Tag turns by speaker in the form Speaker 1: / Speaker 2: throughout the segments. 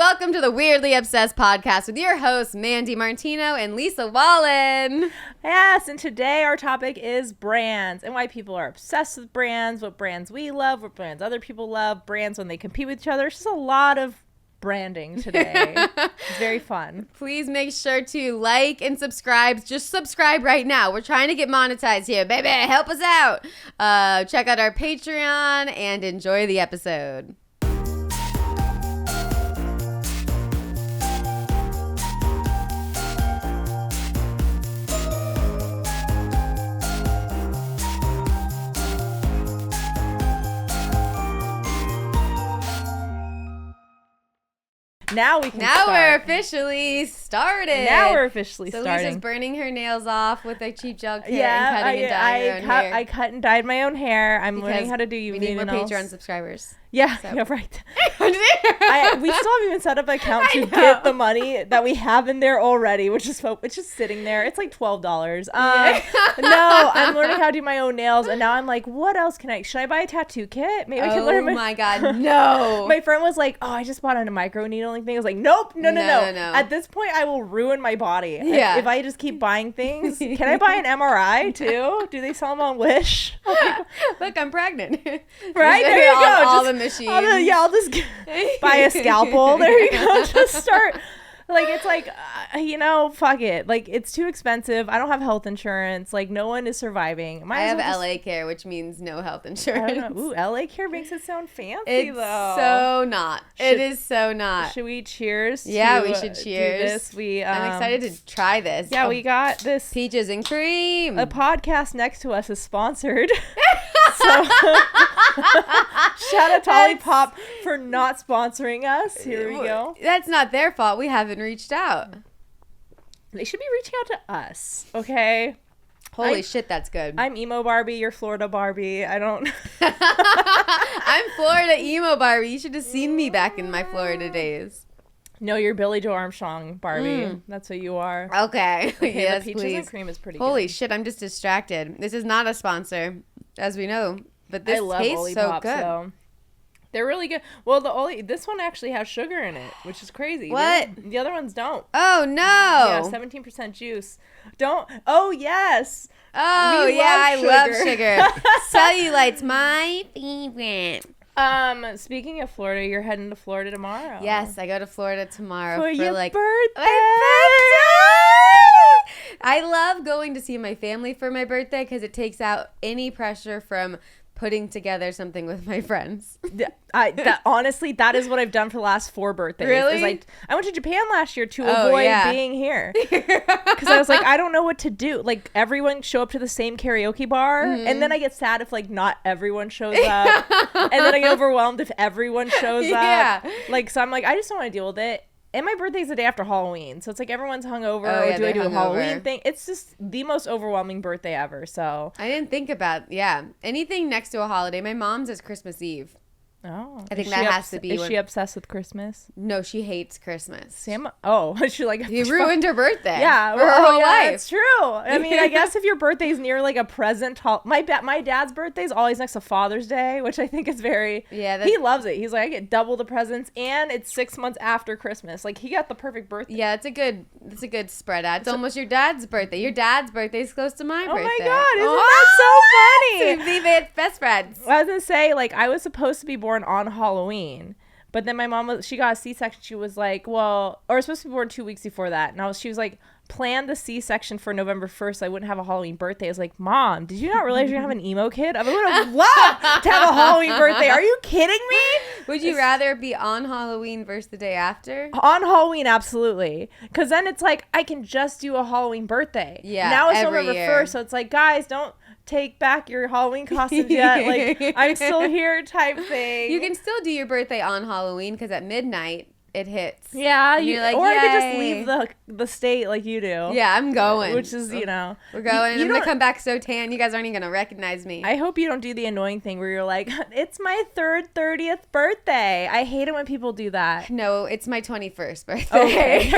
Speaker 1: welcome to the Weirdly Obsessed podcast with your hosts, Mandy, Martino, and Lisa Wallen.
Speaker 2: Yes, and today our topic is brands and why people are obsessed with brands, what brands we love, what brands other people love, brands when they compete with each other. It's just a lot of branding today. It's very fun.
Speaker 1: Please make sure to like and subscribe. Just subscribe right now. We're trying to get monetized here, baby. Help us out. Check out our Patreon and enjoy the episode.
Speaker 2: Now we can
Speaker 1: Now
Speaker 2: start.
Speaker 1: we're officially started.
Speaker 2: Now we're officially
Speaker 1: so
Speaker 2: starting.
Speaker 1: Lisa's burning her nails off with a cheap gel kit and cutting and dyeing her own hair.
Speaker 2: I cut and dyed my own hair. I'm
Speaker 1: Because
Speaker 2: learning how to do
Speaker 1: we need more
Speaker 2: nails.
Speaker 1: Patreon subscribers.
Speaker 2: Yeah,
Speaker 1: So.
Speaker 2: yeah, right. We still haven't even set up an account to get the money that we have in there already, which is sitting there. It's like $12. No, I'm learning how to do my own nails, and now I'm like, what else should I buy a tattoo kit? Maybe I can learn.
Speaker 1: Oh my God, no.
Speaker 2: My friend was like, oh, I just bought a micro needling thing. I was like, nope, no. At this point, I will ruin my body.
Speaker 1: Yeah.
Speaker 2: If I just keep buying things. Can I buy an MRI too? Do they sell them on Wish?
Speaker 1: Look, I'm pregnant.
Speaker 2: Right? There you go.
Speaker 1: All the machines.
Speaker 2: I'll just buy a scalpel. There you go. Just start. Like, it's like, fuck it. Like, it's too expensive. I don't have health insurance. Like, no one is surviving.
Speaker 1: I have LA Care, which means no health insurance.
Speaker 2: I don't know. Ooh, LA Care makes it sound fancy,
Speaker 1: It's
Speaker 2: though.
Speaker 1: so not. It is so not.
Speaker 2: Should we cheers?
Speaker 1: Yeah, we should cheers.
Speaker 2: Do this?
Speaker 1: I'm excited to try this.
Speaker 2: Yeah, we got this.
Speaker 1: Peaches and cream.
Speaker 2: A podcast next to us is sponsored. So, shout out to Olipop for not sponsoring us. Here we go.
Speaker 1: That's not their fault. We haven't reached out.
Speaker 2: They should be reaching out to us, okay?
Speaker 1: Holy shit, that's good.
Speaker 2: I'm emo Barbie. You're Florida Barbie. I don't.
Speaker 1: I'm Florida emo Barbie. You should have seen me back in my Florida days.
Speaker 2: No, you're Billy Joe Armstrong Barbie. That's what you are.
Speaker 1: Okay. Yes,
Speaker 2: the peaches
Speaker 1: please.
Speaker 2: and cream is pretty
Speaker 1: Holy
Speaker 2: good.
Speaker 1: shit, I'm just distracted. This is not a sponsor, as we know, but this
Speaker 2: I love
Speaker 1: tastes so
Speaker 2: Olipop,
Speaker 1: good.
Speaker 2: so. They're really good. Well, this one actually has sugar in it, which is crazy.
Speaker 1: What?
Speaker 2: The other ones don't.
Speaker 1: Oh, no.
Speaker 2: Yeah, 17% juice. Oh, yes.
Speaker 1: Oh,
Speaker 2: We
Speaker 1: yeah, I love
Speaker 2: love
Speaker 1: sugar. Cellulite's my favorite.
Speaker 2: Speaking of Florida, you're heading to Florida tomorrow.
Speaker 1: Yes, I go to Florida tomorrow
Speaker 2: For your
Speaker 1: like
Speaker 2: birthday.
Speaker 1: I love going to see my family for my birthday because it takes out any pressure from putting together something with my friends.
Speaker 2: Honestly, that is what I've done for the last 4 birthdays.
Speaker 1: Really?
Speaker 2: I went to Japan last year to avoid being here. Because I was like, I don't know what to do. Like, everyone show up to the same karaoke bar. And then I get sad if, like, not everyone shows up. And then I get overwhelmed if everyone shows up. Like, so I'm like, I just don't want to deal with it. And my birthday's the day after Halloween. So it's like everyone's hungover.
Speaker 1: Oh, yeah,
Speaker 2: do I do a
Speaker 1: hungover.
Speaker 2: Halloween thing? It's just the most overwhelming birthday ever. So.
Speaker 1: I didn't think about, anything next to a holiday. My mom's is Christmas Eve.
Speaker 2: Oh.
Speaker 1: I think that has to be.
Speaker 2: Is she obsessed with Christmas?
Speaker 1: No, she hates Christmas.
Speaker 2: She like.
Speaker 1: You ruined her birthday.
Speaker 2: Yeah.
Speaker 1: For her whole life.
Speaker 2: It's true. I mean, I guess if your birthday's near like a present, my dad's birthday's always next to Father's Day, which I think is very.
Speaker 1: Yeah.
Speaker 2: He loves it. He's like, I get double the presents, and it's 6 months after Christmas. Like, he got the perfect birthday.
Speaker 1: Yeah, it's a good spread out. It's almost your dad's birthday. Your dad's birthday is close to my birthday.
Speaker 2: Oh my God, isn't that so funny?
Speaker 1: They're best friends.
Speaker 2: I was gonna say, like, I was supposed to be born on Halloween, but then my mom she got a C-section. She was like, well, or I was supposed to be born 2 weeks before that, and she was like, plan the C-section for November 1st. So I wouldn't have a Halloween birthday. I was like, Mom, did you not realize you're gonna have an emo kid? I would have loved to have a Halloween birthday. Are you kidding me?
Speaker 1: Would you rather be on Halloween versus the day after?
Speaker 2: On Halloween, absolutely. Because then it's like, I can just do a Halloween birthday.
Speaker 1: Yeah,
Speaker 2: now it's
Speaker 1: every
Speaker 2: November
Speaker 1: year.
Speaker 2: 1st, so it's like, guys, don't take back your Halloween costumes yet. Like, I'm still here type thing.
Speaker 1: You can still do your birthday on Halloween because at midnight it hits.
Speaker 2: Yeah,
Speaker 1: you're like,
Speaker 2: or I could just
Speaker 1: yay.
Speaker 2: leave the state like you do.
Speaker 1: Yeah, I'm going.
Speaker 2: Which is,
Speaker 1: we're going, and I'm gonna come back so tan. You guys aren't even gonna recognize me.
Speaker 2: I hope you don't do the annoying thing where you're like, it's my 30th birthday. I hate it when people do that.
Speaker 1: No, it's my 21st birthday.
Speaker 2: Okay.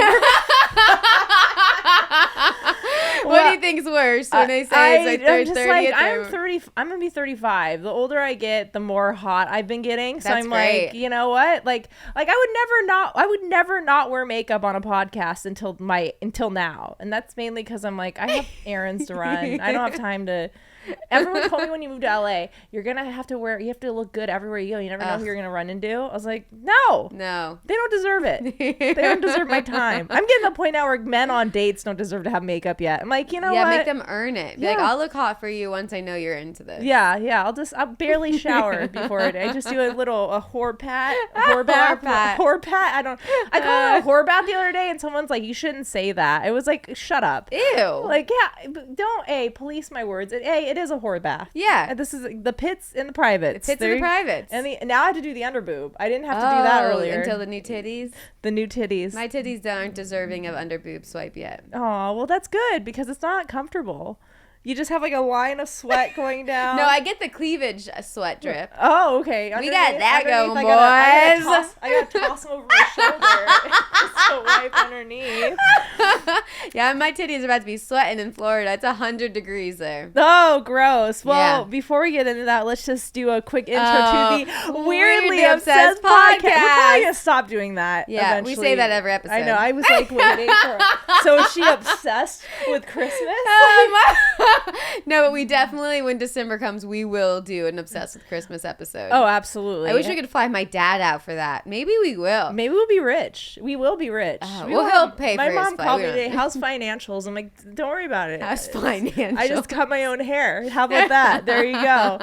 Speaker 1: What What do you think's worse when they say it's their 30th?
Speaker 2: I'm 30. I'm gonna be 35. The older I get, the more hot I've been getting. So
Speaker 1: That's
Speaker 2: I'm
Speaker 1: great.
Speaker 2: like, you know what? Like I would never not wear makeup on a podcast until now, and that's mainly because I'm like, I have errands to run. I don't have time to. Everyone told me when you move to LA, you have to look good everywhere you go. You never know who you're gonna run into. I was like, no, they don't deserve it. They don't deserve my time. I'm getting to the point now where men on dates don't deserve to have makeup yet. I'm like, you know what?
Speaker 1: Make them earn it. Be like, I'll look hot for you once I know you're into this.
Speaker 2: Yeah. I'll barely shower before it. I just do a whore pat, whore bath. I called it a whore bath the other day, and someone's like, you shouldn't say that. It was like, shut up.
Speaker 1: Ew.
Speaker 2: Like, don't police my words. It is a whore bath.
Speaker 1: Yeah.
Speaker 2: And this is the pits and the privates. And now I have to do the underboob. I didn't have to do that earlier.
Speaker 1: Until the new titties?
Speaker 2: The new titties.
Speaker 1: My titties aren't deserving of underboob swipe yet.
Speaker 2: Oh, well, that's good because it's not comfortable. You just have like a line of sweat going down.
Speaker 1: No, I get the cleavage sweat drip.
Speaker 2: Oh, okay.
Speaker 1: We got that going, boys.
Speaker 2: I got to toss them over my shoulder just to wipe underneath.
Speaker 1: Yeah, my titties are about to be sweating in Florida. It's 100 degrees there.
Speaker 2: Oh, gross. Well, before we get into that, let's just do a quick intro to the Weirdly Obsessed podcast. We're probably going to stop doing that eventually.
Speaker 1: We say that every episode.
Speaker 2: I know. I was like waiting for So is she obsessed with Christmas?
Speaker 1: No, but we definitely, when December comes, we will do an Obsessed with Christmas episode.
Speaker 2: Oh, absolutely.
Speaker 1: I wish we could fly my dad out for that. Maybe we will.
Speaker 2: Maybe we'll be rich. We will be rich.
Speaker 1: He'll pay for his flight.
Speaker 2: My mom called me today, how's financials? I'm like, don't worry about it.
Speaker 1: How's financials?
Speaker 2: I just cut my own hair. How about that? There you go.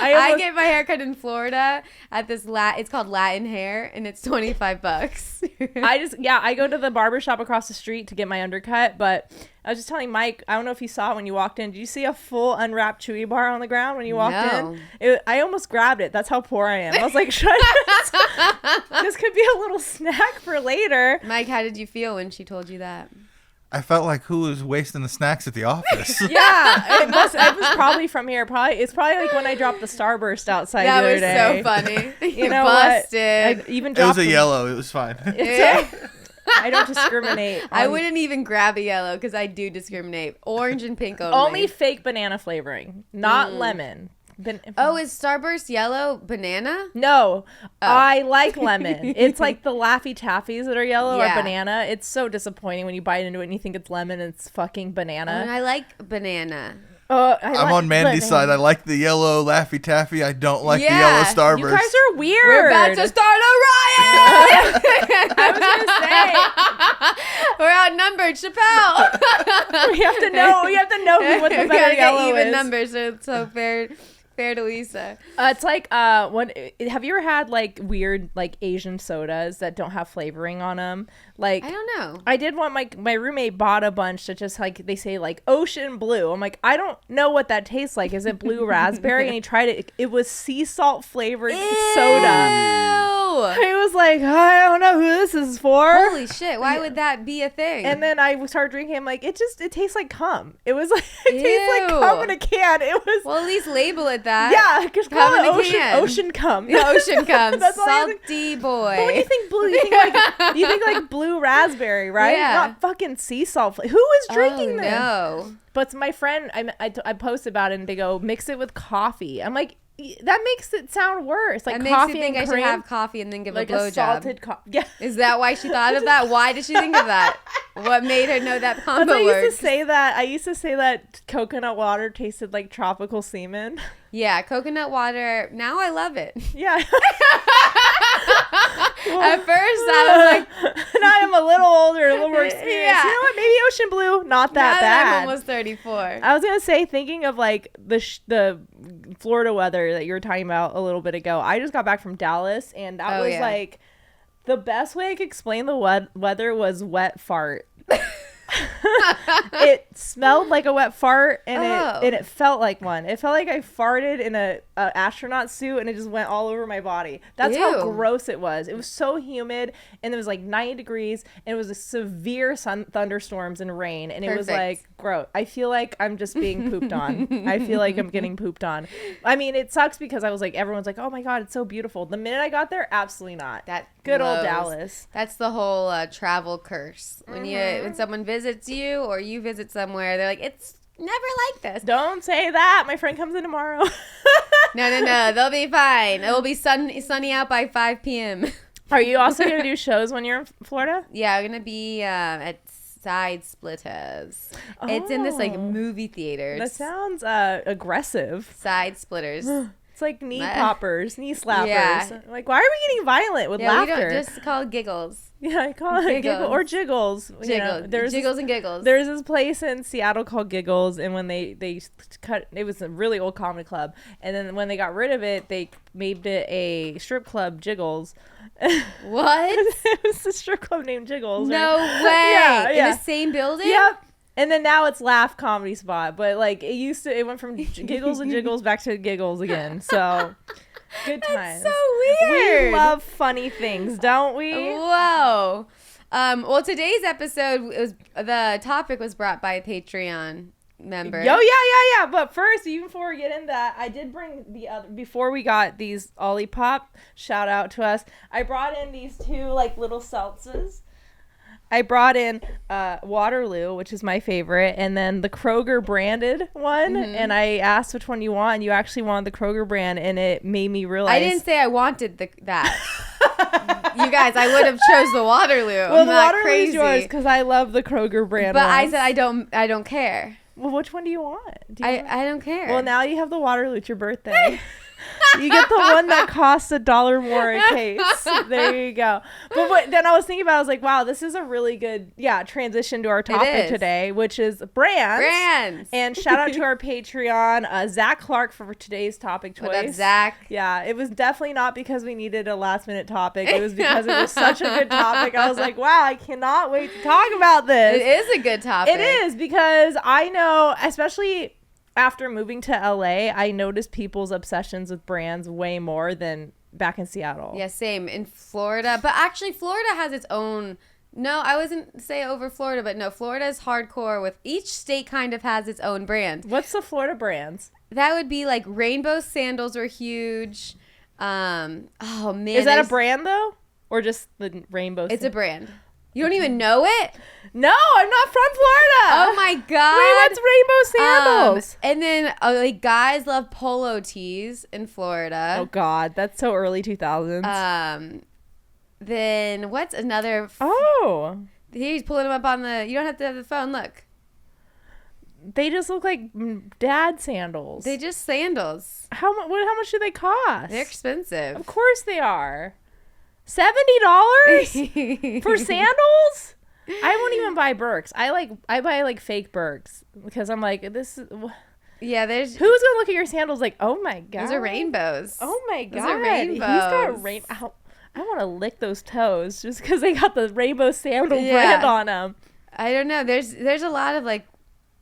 Speaker 1: I get my hair cut in Florida at this it's called Latin Hair, and it's $25.
Speaker 2: I go to the barbershop across the street to get my undercut, but I was just telling Mike, I don't know if you saw it when you walked in. Did you see a full unwrapped Chewy bar on the ground when you walked in? I almost grabbed it. That's how poor I am. I was like, this could be a little snack for later.
Speaker 1: Mike, how did you feel when she told you that?
Speaker 3: I felt like who was wasting the snacks at the office.
Speaker 2: Yeah, it was probably from here. It's probably like when I dropped the Starburst outside the other day.
Speaker 1: That was so funny.
Speaker 2: You know
Speaker 1: busted.
Speaker 2: What? I even
Speaker 3: it was a yellow. It was fine.
Speaker 2: I don't discriminate.
Speaker 1: I wouldn't even grab a yellow because I do discriminate. Orange and pink only.
Speaker 2: Only fake banana flavoring, not lemon.
Speaker 1: Is Starburst yellow banana?
Speaker 2: No, I like lemon. It's like the Laffy Taffies that are yellow are banana. It's so disappointing when you bite into it and you think it's lemon and it's fucking banana.
Speaker 1: I like banana.
Speaker 3: I'm on Mandy's side. I like the yellow Laffy Taffy. I don't like the yellow Starburst.
Speaker 2: You guys are weird.
Speaker 1: We're about to start a riot.
Speaker 2: I was gonna say
Speaker 1: we're outnumbered, Chappelle.
Speaker 2: We have to know what the better yellow
Speaker 1: even
Speaker 2: is.
Speaker 1: Numbers, so it's so fair to Lisa.
Speaker 2: It's like have you ever had like weird like Asian sodas that don't have flavoring on them? Like
Speaker 1: I don't know.
Speaker 2: I did one. My roommate bought a bunch that just like they say like ocean blue. I'm like, I don't know what that tastes like. Is it blue raspberry? And he tried it. It was sea salt flavored soda. I was like, I don't know who this is for.
Speaker 1: Holy shit! Why would that be a thing?
Speaker 2: And then I started drinking. I'm like, it tastes like cum. It was like it tastes like cum in a can. It was
Speaker 1: at least label it that.
Speaker 2: Yeah, just call it ocean cum.
Speaker 1: Yeah, ocean cum.
Speaker 2: That's
Speaker 1: salty boy.
Speaker 2: But when you think blue, you think like blue raspberry, right?
Speaker 1: Yeah.
Speaker 2: Not fucking sea salt. Who is drinking this?
Speaker 1: No.
Speaker 2: But my friend, I post about it and they go mix it with coffee. I'm like, that makes it sound worse. Like
Speaker 1: that
Speaker 2: coffee
Speaker 1: makes you think
Speaker 2: and
Speaker 1: I
Speaker 2: cream,
Speaker 1: should have coffee and then give
Speaker 2: like
Speaker 1: a blowjob.
Speaker 2: Salted yeah.
Speaker 1: Is that why she thought of that? Why did she think of that? What made her know that combo works?
Speaker 2: I used to say that coconut water tasted like tropical semen.
Speaker 1: Yeah, coconut water. Now I love it.
Speaker 2: Yeah.
Speaker 1: At first I was like,
Speaker 2: now I'm a little older, a little more experienced. Yeah. You know what? Maybe ocean blue, not that bad.
Speaker 1: I'm almost 34.
Speaker 2: I was gonna say, thinking of like the Florida weather that you were talking about a little bit ago. I just got back from Dallas, and that was like the best way I could explain the weather was wet fart. It smelled like a wet fart, and it felt like one. It felt like I farted in a astronaut suit, and it just went all over my body. That's how gross it was. It was so humid, and it was like 90 degrees, and it was a severe thunderstorms and rain, and it was like gross. I feel like I'm just being pooped on. I feel like I'm getting pooped on. I mean, it sucks because I was like, everyone's like, oh my god, it's so beautiful. The minute I got there, absolutely not. Good old Dallas.
Speaker 1: That's the whole travel curse. When someone visits you or you visit somewhere, they're like, it's never like this.
Speaker 2: Don't say that. My friend comes in tomorrow.
Speaker 1: No. They'll be fine. It will be sunny out by 5 p.m.
Speaker 2: Are you also going to do shows when you're in Florida?
Speaker 1: Yeah, I'm going to be at Side Splitters. It's in this like movie theaters.
Speaker 2: That sounds aggressive.
Speaker 1: Side Splitters.
Speaker 2: It's like knee poppers, knee slappers.
Speaker 1: Yeah.
Speaker 2: Like, why are we getting violent with laughter?
Speaker 1: We don't, just call it giggles.
Speaker 2: Yeah, I call it giggle or jiggles.
Speaker 1: Jiggles and giggles.
Speaker 2: There's this place in Seattle called Giggles, and when they cut, it was a really old comedy club, and then when they got rid of it, they made it a strip club, Jiggles.
Speaker 1: What?
Speaker 2: It was a strip club named Jiggles.
Speaker 1: No way.
Speaker 2: Yeah.
Speaker 1: In the same building?
Speaker 2: Yep. And then now it's Laugh Comedy Spot, but like it went from Giggles and Jiggles back to Giggles again. So good times.
Speaker 1: That's so weird.
Speaker 2: We love funny things, don't we?
Speaker 1: Whoa. Well, today's episode the topic was brought by a Patreon member.
Speaker 2: Yeah. But first, even before we get into that, I did bring the other before we got these Olipop. Shout out to us. I brought in these two like little seltzers. I brought in Waterloo, which is my favorite, and then the Kroger branded one. Mm-hmm. And I asked which one you want, and you actually wanted the Kroger brand, and it made me realize.
Speaker 1: I didn't say I wanted that. You guys, I would have chose the Waterloo.
Speaker 2: Well, the Waterloo is yours because I love the Kroger brand.
Speaker 1: But
Speaker 2: ones.
Speaker 1: I said I don't care.
Speaker 2: Well, which one do you want?
Speaker 1: I don't care.
Speaker 2: Well, now you have the Waterloo. It's your birthday. You get the one that costs $1 more a case. There you go. But then I was thinking about it, I was like, wow, this is a really good transition to our topic today, which is brands. And shout out to our Patreon, Zach Clark, for today's topic choice.
Speaker 1: What up, Zach?
Speaker 2: Yeah, it was definitely not because we needed a last minute topic. It was because it was such a good topic. I was like, wow, I cannot wait to talk about this.
Speaker 1: It is a good topic.
Speaker 2: It is, because I know, especially after moving to LA, I noticed people's obsessions with brands way more than back in Seattle.
Speaker 1: Yeah, same. In Florida. But actually, Florida has its own... No, I wasn't say over Florida, but no, Florida is hardcore with... Each state kind of has its own brand.
Speaker 2: What's the Florida brands?
Speaker 1: That would be like Rainbow Sandals are huge. Oh, man.
Speaker 2: Is that a brand, though? Or just the Rainbow
Speaker 1: It's a brand. You don't even know it?
Speaker 2: No, I'm not from Florida.
Speaker 1: Oh my God.
Speaker 2: Wait, what's Rainbow Sandals?
Speaker 1: And then like guys love polo tees in Florida.
Speaker 2: Oh God, that's so early 2000s.
Speaker 1: Then what's another? He's pulling them up on the. You don't have to have the phone. Look.
Speaker 2: They just look like dad sandals.
Speaker 1: They just sandals.
Speaker 2: How much do they cost?
Speaker 1: They're expensive.
Speaker 2: Of course they are. $70 for sandals? I won't even buy Birks. I buy like fake Birks because I'm like, this is.
Speaker 1: Yeah, there's.
Speaker 2: Who's gonna look at your sandals like, oh my God,
Speaker 1: those are rainbows.
Speaker 2: Oh my God,
Speaker 1: those are rainbows.
Speaker 2: He's got rainbow. I want to lick those toes just because they got the rainbow sandal brand on them.
Speaker 1: I don't know. There's a lot of like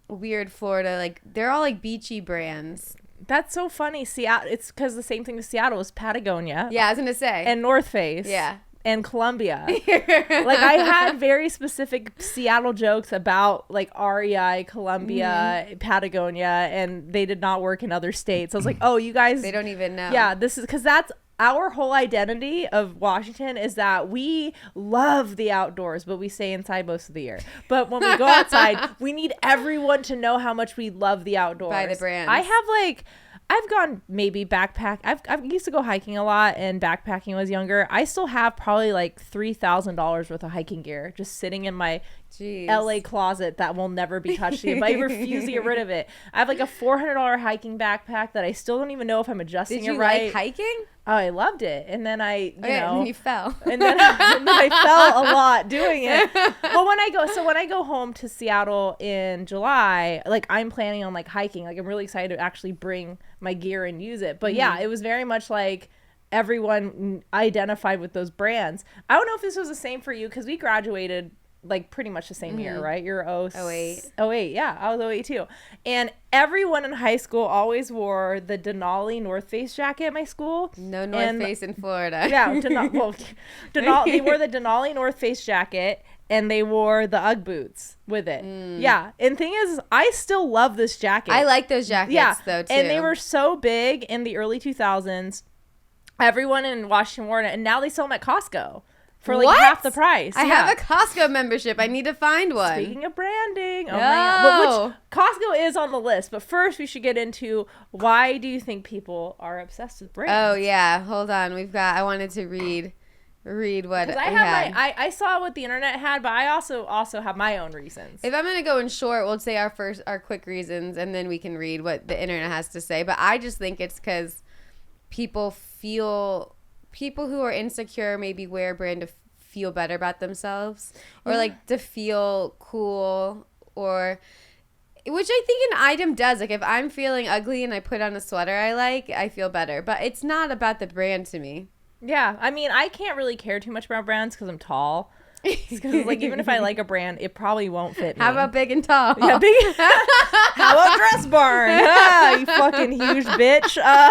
Speaker 1: weird Florida, like they're all like beachy brands.
Speaker 2: That's so funny. Seattle. It's because the same thing as Seattle is Patagonia.
Speaker 1: Yeah, I was gonna say.
Speaker 2: And North Face.
Speaker 1: Yeah.
Speaker 2: And Columbia. Like I had very specific Seattle jokes about like REI, Columbia, Patagonia, and they did not work in other states. I was like, oh, you guys.
Speaker 1: They don't even know.
Speaker 2: Yeah, this is because that's our whole identity of Washington is that we love the outdoors, but we stay inside most of the year. But when we go outside, we need everyone to know how much we love the outdoors.
Speaker 1: By the brands.
Speaker 2: I've gone maybe backpack. I used to go hiking a lot, and backpacking when I was younger. I still have probably like $3,000 worth of hiking gear just sitting in my LA closet that will never be touched again. But I refuse to get rid of it. I have like a $400 hiking backpack that I still don't even know if I'm adjusting it right.
Speaker 1: Did you like hiking?
Speaker 2: Oh, I loved it. And then and
Speaker 1: then you fell.
Speaker 2: And then I fell a lot doing it. But when I go home to Seattle in July, like I'm planning on like hiking. Like I'm really excited to actually bring my gear and use it. But yeah, it was very much like everyone identified with those brands. I don't know if this was the same for you because we graduated like pretty much the same year, right? You're
Speaker 1: 08.
Speaker 2: 08, yeah. I was 08 too. And everyone in high school always wore the Denali North Face jacket at my school.
Speaker 1: No North Face in Florida.
Speaker 2: Yeah, they wore the Denali North Face jacket and they wore the Ugg boots with it. Yeah. And thing is, I still love this jacket.
Speaker 1: I like those jackets though too.
Speaker 2: And they were so big in the early 2000s. Everyone in Washington wore it, and now they sell them at Costco. for like half the price.
Speaker 1: I have a Costco membership. I need to find one.
Speaker 2: Speaking of branding, which Costco is on the list. But first, we should get into why do you think people are obsessed with brands?
Speaker 1: Oh yeah, hold on. I wanted to read what I had.
Speaker 2: I saw what the internet had, but I also have my own reasons.
Speaker 1: If I'm gonna go in short, we'll say our quick reasons, and then we can read what the internet has to say. But I just think it's because people who are insecure maybe wear a brand to feel better about themselves, or like to feel cool, or which I think an item does. Like if I'm feeling ugly and I put on a sweater I feel better. But it's not about the brand to me.
Speaker 2: Yeah, I mean, I can't really care too much about brands because I'm tall. Because like even if I like a brand, it probably won't fit me.
Speaker 1: How about big and tall?
Speaker 2: Yeah, big. How about Dress Barn? You fucking huge bitch. I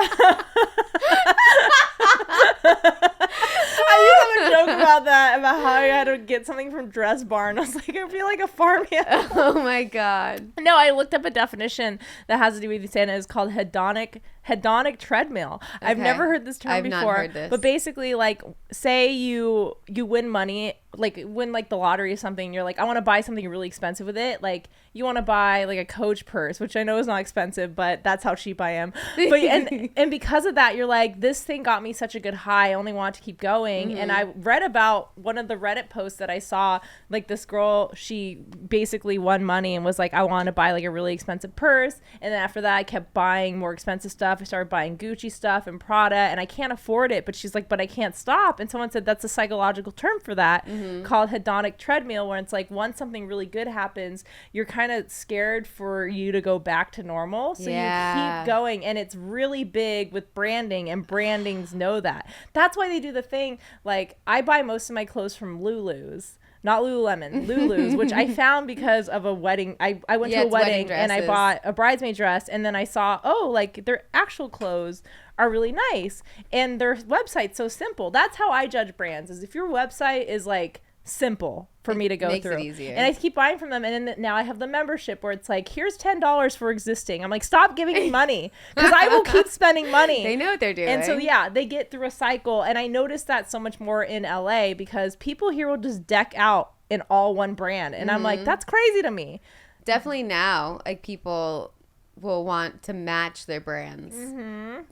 Speaker 2: used to have a joke about that, about how I had to get something from Dress Barn. I was like, I feel like a farmhand.
Speaker 1: Oh my god.
Speaker 2: No, I looked up a definition that has to do with Santa. It's called hedonic treadmill. Okay. I've never heard this term before. I've not heard this. But basically, like, say you win money, like win like the lottery or something. You're like, I want to buy something really expensive with it. Like you want to buy like a Coach purse, which I know is not expensive, but that's how cheap I am. But and because of that, you're like, this thing got me such a good high. I only want to keep going. Mm-hmm. And I read about one of the Reddit posts that I saw. Like this girl, she basically won money and was like, I want to buy like a really expensive purse. And then after that, I kept buying more expensive stuff. I started buying Gucci stuff and Prada, and I can't afford it. But she's like, but I can't stop. And someone said that's a psychological term for that, called hedonic treadmill, where it's like once something really good happens, you're kind of scared for you to go back to normal. So you keep going, and it's really big with branding, and brandings know that. That's why they do the thing. Like I buy most of my clothes from Lulu's. Not Lululemon, Lulu's, which I found because of a wedding. I went to a wedding and I bought a bridesmaid dress, and then I saw, like their actual clothes are really nice and their website's so simple. That's how I judge brands, is if your website is like simple for me to go through. It easier. And I keep buying from them, and then now I have the membership where it's like, here's $10 for existing. I'm like, stop giving me money, because I will keep spending money.
Speaker 1: They know what they're doing.
Speaker 2: And so they get through a cycle, and I noticed that so much more in LA because people here will just deck out in all one brand, and I'm like, that's crazy to me.
Speaker 1: Definitely now, like people will want to match their brands.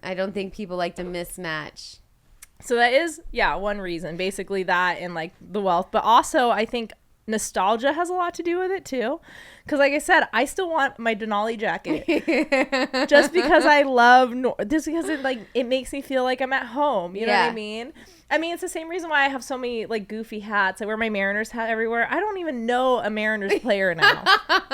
Speaker 1: I don't think people like to mismatch.
Speaker 2: So that is, one reason, basically that and like the wealth. But also I think nostalgia has a lot to do with it too. Because like I said, I still want my Denali jacket just because I love, just because it makes me feel like I'm at home. You know what I mean? I mean, it's the same reason why I have so many like goofy hats. I wear my Mariners hat everywhere. I don't even know a Mariners player now.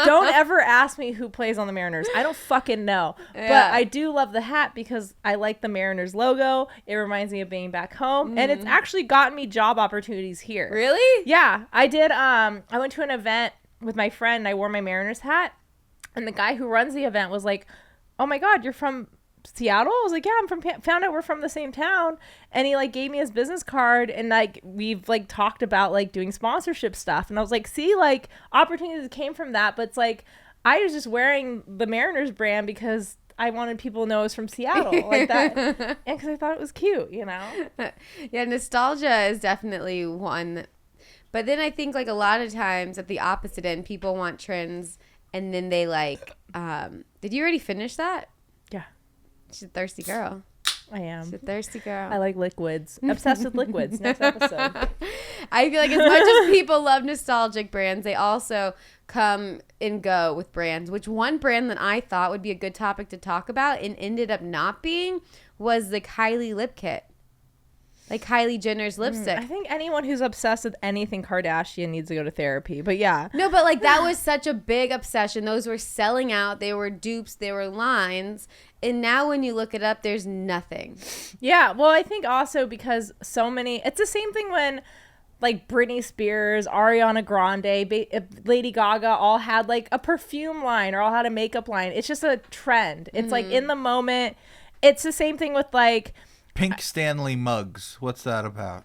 Speaker 2: Don't ever ask me who plays on the Mariners. I don't fucking know. But I do love the hat because I like the Mariners logo. It reminds me of being back home. And it's actually gotten me job opportunities here.
Speaker 1: Really?
Speaker 2: Yeah. I did. I went to an event with my friend and I wore my Mariners hat. And the guy who runs the event was like, oh my God, you're from Seattle? I was like, yeah, I'm from, found out we're from the same town. And he like gave me his business card, and like we've like talked about like doing sponsorship stuff. And I was like, see, like opportunities came from that. But it's like, I was just wearing the Mariners brand because I wanted people to know it was from Seattle, like that. And because I thought it was cute, you know?
Speaker 1: Yeah, nostalgia is definitely one. But then I think like a lot of times at the opposite end, people want trends, and then they like, did you already finish that?
Speaker 2: Yeah.
Speaker 1: She's a thirsty girl.
Speaker 2: I am.
Speaker 1: She's a thirsty girl.
Speaker 2: I like liquids. Obsessed with liquids. Next episode.
Speaker 1: I feel like as much as people love nostalgic brands, they also come and go with brands. Which one brand that I thought would be a good topic to talk about and ended up not being was the Kylie lip kit. Like Kylie Jenner's lipstick.
Speaker 2: I think anyone who's obsessed with anything Kardashian needs to go to therapy. But yeah.
Speaker 1: No, but like that was such a big obsession. Those were selling out. They were dupes. They were lines. And now when you look it up, there's nothing.
Speaker 2: Yeah. Well, I think also because so many, it's the same thing when like Britney Spears, Ariana Grande, Lady Gaga all had like a perfume line or all had a makeup line. It's just a trend. It's like in the moment. It's the same thing with like
Speaker 3: Pink Stanley mugs. What's that about?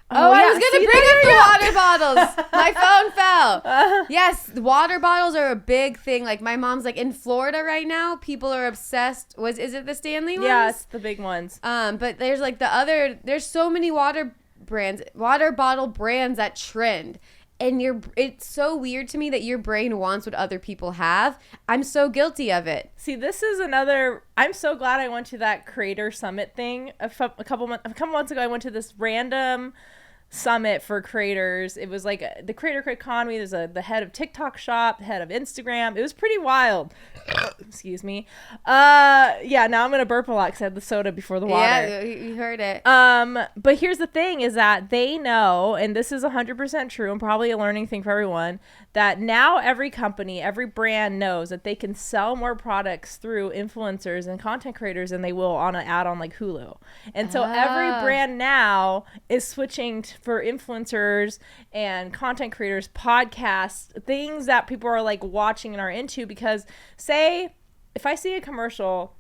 Speaker 1: Oh, I was going to bring up the water bottles. My phone fell. Yes, the water bottles are a big thing. Like my mom's like in Florida right now. People are obsessed. Is it the Stanley ones?
Speaker 2: Yeah, it's the big ones.
Speaker 1: But there's like there's so many water bottle brands that trend. And it's so weird to me that your brain wants what other people have. I'm so guilty of it.
Speaker 2: See, this is I'm so glad I went to that creator summit thing a couple months ago. I went to this random summit for creators. It was like the creator economy. There's the head of TikTok shop, the head of Instagram. It was pretty wild. Excuse me. Yeah, now I'm gonna burp a lot because I had the soda before the water.
Speaker 1: Yeah, you heard it.
Speaker 2: But here's the thing is that they know, and this is 100% true and probably a learning thing for everyone, that now every company, every brand knows that they can sell more products through influencers and content creators than they will on an ad on like Hulu. And so every brand now is switching for influencers and content creators, podcasts, things that people are like watching and are into, because say if I see a commercial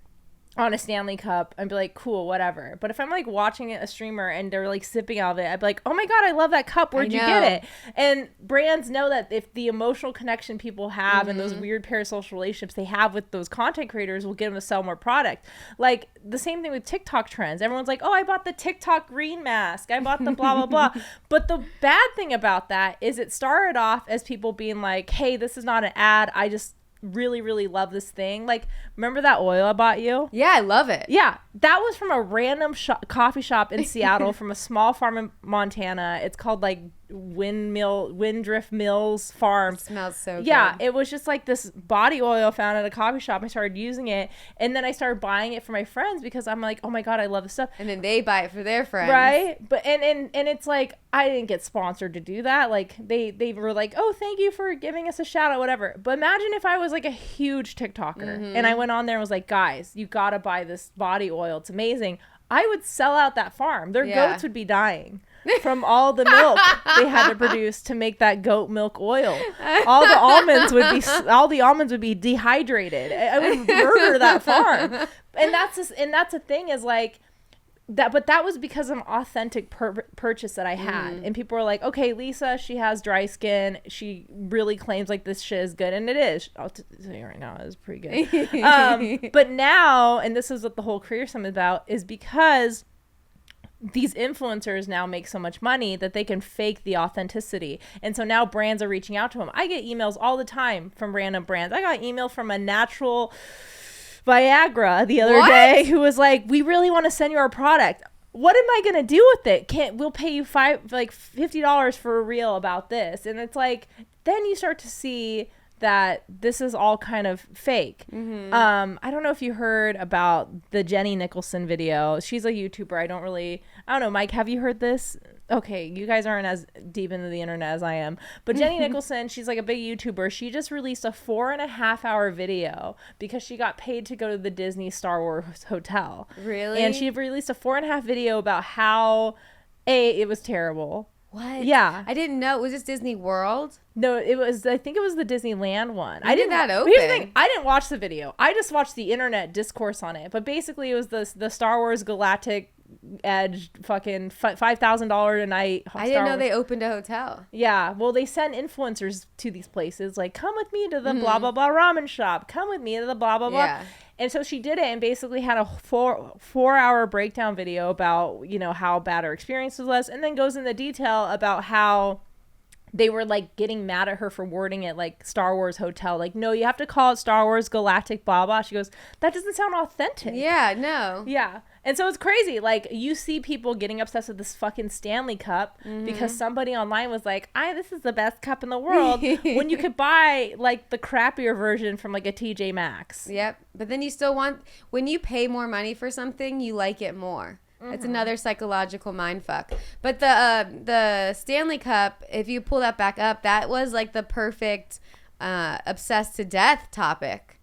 Speaker 2: on a Stanley Cup, I'd be like, cool, whatever. But if I'm like watching a streamer and they're like sipping out of it, I'd be like, oh my God, I love that cup. Where'd you get it? And brands know that if the emotional connection people have and those weird parasocial relationships they have with those content creators will get them to sell more product. Like the same thing with TikTok trends. Everyone's like, oh, I bought the TikTok green mask. I bought the blah, blah, blah. But the bad thing about that is it started off as people being like, hey, this is not an ad. I just really, really love this thing. Like, remember that oil I bought you?
Speaker 1: Yeah, I love it.
Speaker 2: Yeah, that was from a random coffee shop in Seattle from a small farm in Montana. It's called like Windrift Mills Farm.
Speaker 1: It smells so good.
Speaker 2: Yeah, it was just like this body oil found at a coffee shop. I started using it, and then I started buying it for my friends because I'm like, oh my God, I love this stuff.
Speaker 1: And then they buy it for their friends,
Speaker 2: right? But and it's like I didn't get sponsored to do that. Like they were like, oh, thank you for giving us a shout out, whatever. But imagine if I was like a huge TikToker and I went on there and was like, guys, you gotta buy this body oil. It's amazing. I would sell out that farm. Their goats would be dying from all the milk they had to produce to make that goat milk oil. All the almonds would be dehydrated. I would murder that farm. And that's the thing is like that. But that was because of an authentic purchase that I had, and people were like, okay, Lisa, she has dry skin. She really claims like this shit is good, and it is. I'll tell you right now, it's pretty good. But now, and this is what the whole Career Summit is about, is because these influencers now make so much money that they can fake the authenticity. And so now brands are reaching out to them. I get emails all the time from random brands. I got an email from a natural Viagra the other day who was like, we really want to send you our product. What am I going to do with it? We'll pay you $50 for a reel about this. And it's like, then you start to see that this is all kind of fake. I don't know if you heard about the Jenny Nicholson video. She's a YouTuber. I don't know, Mike, have you heard this? Okay, you guys aren't as deep into the internet as I am. But Jenny Nicholson, she's like a big YouTuber. She just released a 4.5-hour video because she got paid to go to the Disney Star Wars hotel.
Speaker 1: Really?
Speaker 2: And she released a 4.5 video about how, it was terrible.
Speaker 1: What?
Speaker 2: Yeah.
Speaker 1: I didn't know. Was this Disney World?
Speaker 2: No, I think it was the Disneyland one.
Speaker 1: When did that open?
Speaker 2: Here's the thing, I didn't watch the video. I just watched the internet discourse on it. But basically it was the Star Wars Galactic Edge fucking $5,000 a night.
Speaker 1: I didn't know they opened a hotel.
Speaker 2: Yeah. Well, they send influencers to these places. Like, come with me to the blah, blah, blah ramen shop. Come with me to the blah, blah, blah. Yeah. And so she did it and basically had a four-hour breakdown video about, how bad her experience was, and then goes into detail about how they were like getting mad at her for wording it like Star Wars hotel. Like, no, you have to call it Star Wars Galactic blah, blah. She goes, that doesn't sound authentic.
Speaker 1: Yeah, no.
Speaker 2: Yeah. And so it's crazy. Like, you see people getting obsessed with this fucking Stanley Cup because somebody online was like, this is the best cup in the world, when you could buy, like, the crappier version from, like, a TJ Maxx.
Speaker 1: Yep. But then you still when you pay more money for something, you like it more. It's another psychological mindfuck. But the Stanley Cup, if you pull that back up, that was, like, the perfect obsessed to death topic.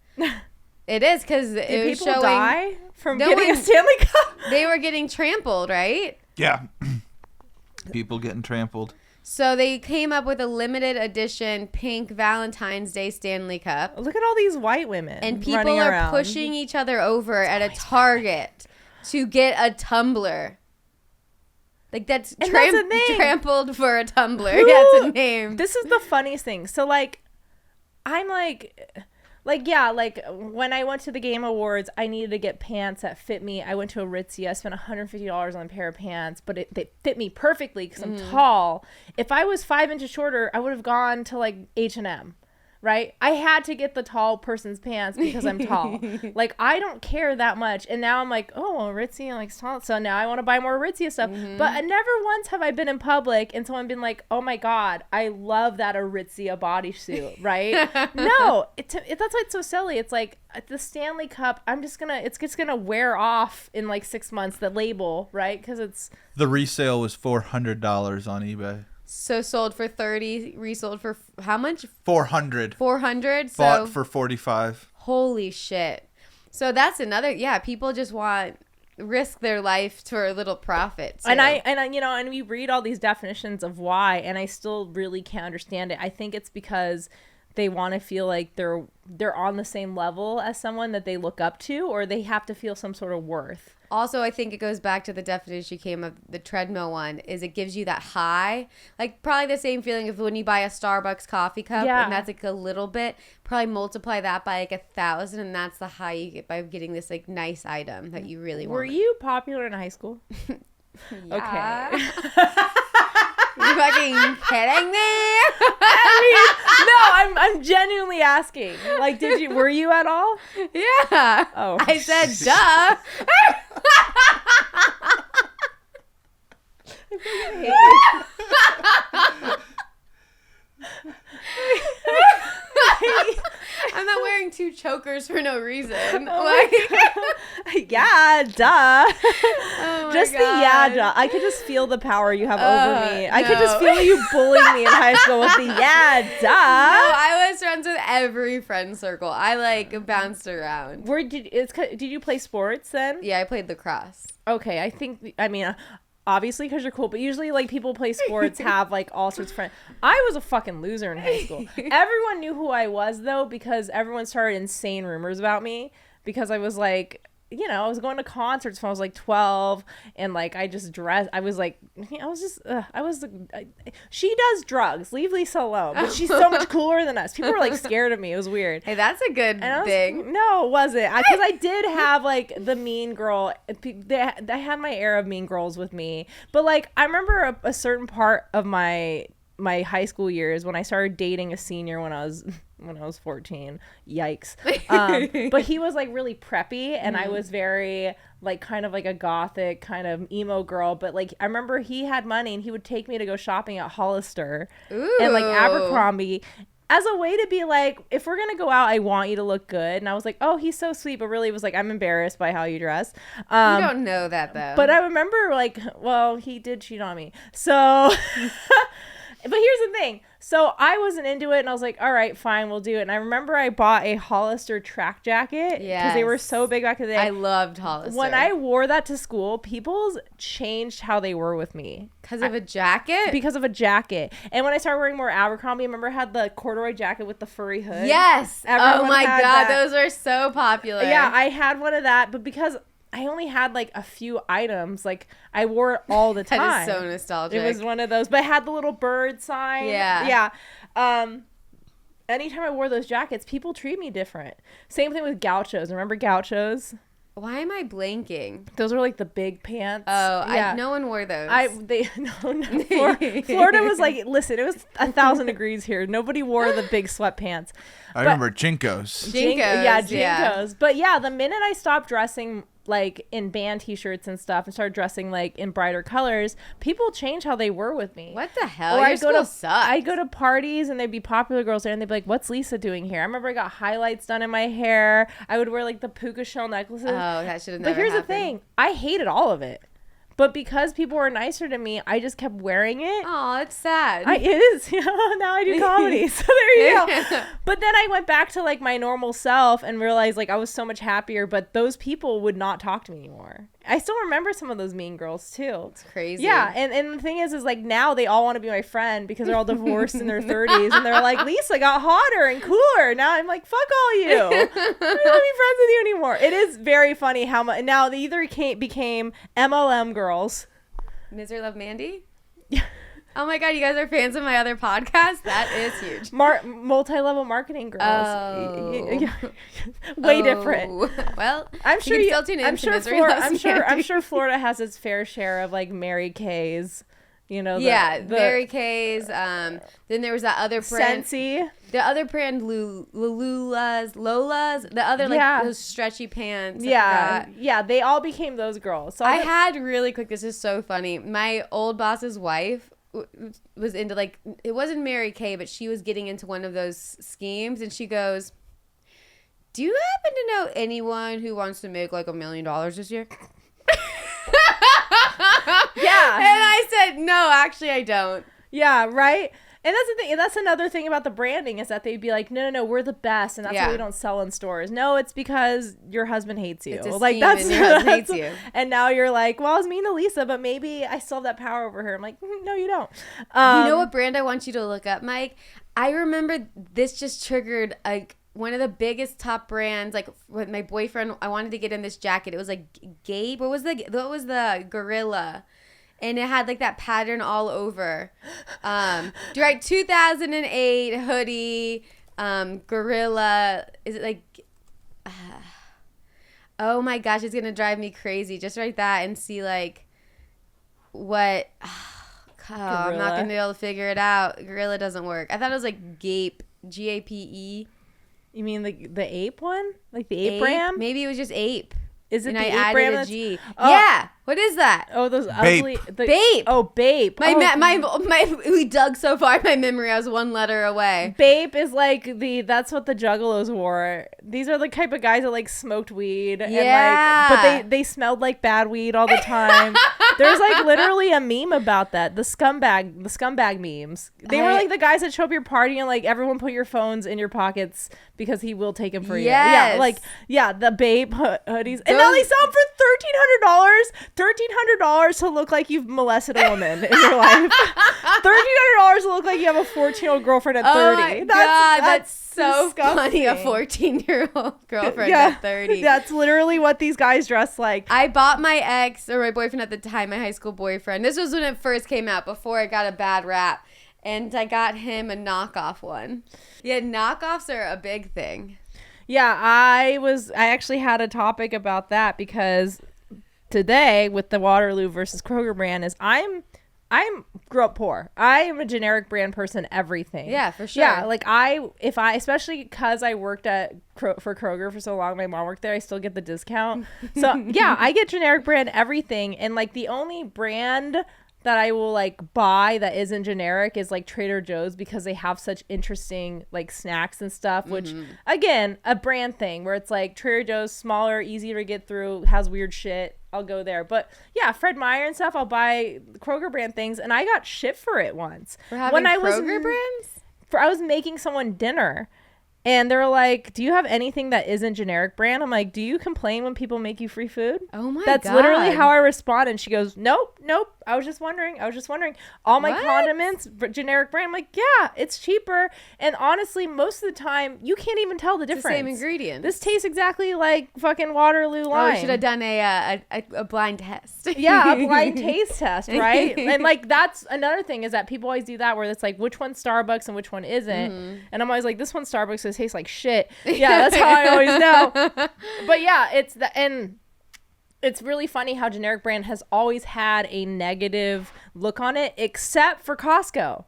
Speaker 1: It is, because it was showing...
Speaker 2: die from getting a Stanley Cup?
Speaker 1: They were getting trampled, right?
Speaker 3: Yeah. People getting trampled.
Speaker 1: So they came up with a limited edition pink Valentine's Day Stanley Cup.
Speaker 2: Look at all these white women
Speaker 1: and people are
Speaker 2: around.
Speaker 1: Pushing each other over at a Target to get a tumbler. Like, that's trampled for a tumbler. That's a name.
Speaker 2: This is the funniest thing. So, like, I'm like... Like, yeah, like when I went to the Game Awards, I needed to get pants that fit me. I went to Aritzia. I spent $150 on a pair of pants, but they fit me perfectly because I'm tall. If I was 5 inches shorter, I would have gone to like H&M. Right? I had to get the tall person's pants because I'm tall. Like, I don't care that much. And now I'm like, oh, well, Aritzia, like, tall. So now I want to buy more Aritzia stuff. But never once have I been in public and someone been like, oh my God, I love that Aritzia bodysuit, right? No, that's why it's so silly. It's like the Stanley Cup, it's just gonna wear off in like 6 months, the label, right? Because it's.
Speaker 3: The resale was $400 on eBay.
Speaker 1: So sold for 30, resold for how much?
Speaker 3: 400.
Speaker 1: 400. So
Speaker 3: Bought for 45.
Speaker 1: Holy shit. So that's another. Yeah, people just risk their life for a little profit. Too.
Speaker 2: And we read all these definitions of why, and I still really can't understand it. I think it's because they want to feel like they're on the same level as someone that they look up to, or they have to feel some sort of worth.
Speaker 1: Also, I think it goes back to the definition came of the treadmill one, is it gives you that high, like probably the same feeling of when you buy a Starbucks coffee cup, and that's like a little bit, probably multiply that by like 1,000, and that's the high you get by getting this like nice item that you really want.
Speaker 2: Were you popular in high school? Okay.
Speaker 1: You fucking kidding me?
Speaker 2: I mean, no, I'm genuinely asking. Like, were you at all?
Speaker 1: Yeah.
Speaker 2: Oh.
Speaker 1: I said, duh. I'm not wearing 2 chokers for no reason.
Speaker 2: Yeah, duh.
Speaker 1: Oh
Speaker 2: just
Speaker 1: God.
Speaker 2: the yeah, duh. I could just feel the power you have over me. I could just feel you bullying me in high school with the yeah, duh.
Speaker 1: No, I was friends with every friend circle. I like bounced around.
Speaker 2: Did you play sports then?
Speaker 1: Yeah, I played lacrosse.
Speaker 2: Okay, I mean, obviously because you're cool, but usually like people play sports have like all sorts of friends. I was a fucking loser in high school. Everyone knew who I was though, because everyone started insane rumors about me, because I was like, I was going to concerts when I was like 12, and like I just dressed. I was like, she does drugs. Leave Lisa alone. But she's so much cooler than us. People were like scared of me. It was weird.
Speaker 1: Hey, that's a good thing.
Speaker 2: No, it wasn't. Because I did have like the mean girl. I had my air of mean girls with me. But like I remember a certain part of my high school years when I started dating a senior when I was 14. Yikes. But he was like really preppy, and I was very like kind of like a gothic kind of emo girl. But like I remember he had money and he would take me to go shopping at Hollister and like Abercrombie as a way to be like, if we're gonna go out, I want you to look good. And I was like, oh, he's so sweet, but really it was like, I'm embarrassed by how you dress.
Speaker 1: You don't know that though.
Speaker 2: But I remember like, well, he did cheat on me, so but here's the thing. So I wasn't into it, and I was like, all right, fine, we'll do it. And I remember I bought a Hollister track jacket because they were so big back in the day.
Speaker 1: I loved Hollister.
Speaker 2: When I wore that to school, people changed how they were with me.
Speaker 1: Because of a jacket?
Speaker 2: Because of a jacket. And when I started wearing more Abercrombie, I remember I had the corduroy jacket with the furry hood.
Speaker 1: Yes.
Speaker 2: Everyone
Speaker 1: oh my God,
Speaker 2: that.
Speaker 1: those are so popular.
Speaker 2: Yeah, I had one of that, but because I only had like a few items. Like I wore it all the time.
Speaker 1: That is so nostalgic.
Speaker 2: It was one of those, but it had the little bird sign.
Speaker 1: Yeah.
Speaker 2: Yeah. Anytime I wore those jackets, people treat me different. Same thing with gauchos. Remember gauchos?
Speaker 1: Why am I blanking?
Speaker 2: Those were like the big pants.
Speaker 1: Oh, yeah. No one wore those.
Speaker 2: Florida was like, listen, it was 1,000 degrees here. Nobody wore the big sweatpants.
Speaker 3: I remember Jinkos.
Speaker 2: Jinkos. Yeah. But yeah, the minute I stopped dressing like in band t-shirts and stuff and started dressing like in brighter colors, people changed how they were with me.
Speaker 1: What the hell?
Speaker 2: Or
Speaker 1: Your school sucks.
Speaker 2: I'd go to parties and there'd be popular girls there and they'd be like, what's Lisa doing here? I remember I got highlights done in my hair. I would wear like the puka shell necklaces.
Speaker 1: Oh, that should have never
Speaker 2: But here's
Speaker 1: happened.
Speaker 2: the thing. I hated all of it. But because people were nicer to me, I just kept wearing it.
Speaker 1: Oh, it's sad.
Speaker 2: It is. Now I do comedy. So there you go. But then I went back to like my normal self and realized like I was so much happier. But those people would not talk to me anymore. I still remember some of those mean girls too.
Speaker 1: It's crazy.
Speaker 2: Yeah. And the thing is like now they all want to be my friend because they're all divorced in their 30s. And they're like, Lisa got hotter and cooler. Now I'm like, fuck all you. I don't want to be friends with you anymore. It is very funny how much. Now they either became MLM girls.
Speaker 1: Misery Love Mandy? Oh my god, you guys are fans of my other podcast? That is huge.
Speaker 2: Multi-level marketing girls. Oh. Way different.
Speaker 1: Well,
Speaker 2: I'm sure
Speaker 1: you can still tune in.
Speaker 2: I'm sure Florida has its fair share of like Mary Kay's. You know,
Speaker 1: Mary Kay's. Then there was that other brand.
Speaker 2: Scentsy.
Speaker 1: The other brand, Lola's. The other, those stretchy pants.
Speaker 2: Yeah. They all became those girls. So
Speaker 1: I had really quick, this is so funny. My old boss's wife was into, like, it wasn't Mary Kay, but she was getting into one of those schemes. And she goes, do you happen to know anyone who wants to make, like, $1 million this year?
Speaker 2: Yeah.
Speaker 1: And I said, no, actually I don't.
Speaker 2: Yeah, right? And that's the thing. That's another thing about the branding is that they'd be like, no, we're the best, and that's why we don't sell in stores. No, it's because your husband hates you.
Speaker 1: It's a
Speaker 2: like
Speaker 1: that's and your husband hates you.
Speaker 2: And now you're like, well, I was mean to Lisa, but maybe I still have that power over her. I'm like, no, you don't.
Speaker 1: You know what brand I want you to look up, Mike? I remember this just triggered one of the biggest top brands. Like with my boyfriend, I wanted to get in this jacket. It was like Gabe. What was the gorilla? And it had like that pattern all over. 2008 hoodie, gorilla. Is it like? Oh my gosh, it's gonna drive me crazy. Just write that and see like what. I'm not gonna be able to figure it out. Gorilla doesn't work. I thought it was like Gape, GAPE.
Speaker 2: You mean the ape one, like the ape ram?
Speaker 1: Maybe it was just ape.
Speaker 2: Is it
Speaker 1: and
Speaker 2: the
Speaker 1: I
Speaker 2: ape ram?
Speaker 1: Added a G. Oh. Yeah. What is that?
Speaker 2: Oh, those
Speaker 3: Bape.
Speaker 2: ugly.
Speaker 1: Bape.
Speaker 2: Oh, Bape.
Speaker 1: We dug so far in my memory. I was one letter away.
Speaker 2: Bape is like that's what the Juggalos wore. These are the type of guys that like smoked weed.
Speaker 1: Yeah.
Speaker 2: And, but they smelled like bad weed all the time. There's like literally a meme about that. The scumbag memes. They were like the guys that show up your party and like everyone put your phones in your pockets because he will take them for you. Yeah. The Bape hoodies. And now they sell them for $1,300 to look like you've molested a woman in your life. $1,300 to look like you have a 14-year-old girlfriend at 30.
Speaker 1: That's so
Speaker 2: disgusting.
Speaker 1: funny. A 14-year-old girlfriend at 30.
Speaker 2: That's literally what these guys dress like.
Speaker 1: I bought my ex, or my boyfriend at the time, my high school boyfriend. This was when it first came out, before it got a bad rap. And I got him a knockoff one. Yeah, knockoffs are a big thing.
Speaker 2: Yeah, I actually had a topic about that because today with the Waterloo versus Kroger brand is I'm grew up poor. I am a generic brand person, everything.
Speaker 1: Yeah, for sure.
Speaker 2: Yeah, like especially because I worked for Kroger for so long, my mom worked there, I still get the discount. So yeah, I get generic brand everything. And like the only brand that I will like buy that isn't generic is like Trader Joe's because they have such interesting like snacks and stuff, which again, a brand thing where it's like Trader Joe's smaller, easier to get through, has weird shit. I'll go there. But yeah, Fred Meyer and stuff, I'll buy Kroger brand things. And I got shit for it once.
Speaker 1: For having Kroger brands?
Speaker 2: I was making someone dinner. And they're like, do you have anything that isn't generic brand? I'm like, do you complain when people make you free food?
Speaker 1: Oh my God.
Speaker 2: That's literally how I respond. And she goes, nope. I was just wondering. All my condiments, generic brand. I'm like, yeah, it's cheaper. And honestly, most of the time, you can't even tell the difference.
Speaker 1: It's the same ingredients.
Speaker 2: This tastes exactly like fucking Waterloo lime.
Speaker 1: Oh, should have done a blind test.
Speaker 2: Yeah, a blind taste test, right? And like, that's another thing is that people always do that where it's like, which one's Starbucks and which one isn't. And I'm always like, this one's Starbucks, so it tastes like shit. Yeah, that's how I always know. But yeah, it's really funny how generic brand has always had a negative look on it, except for Costco.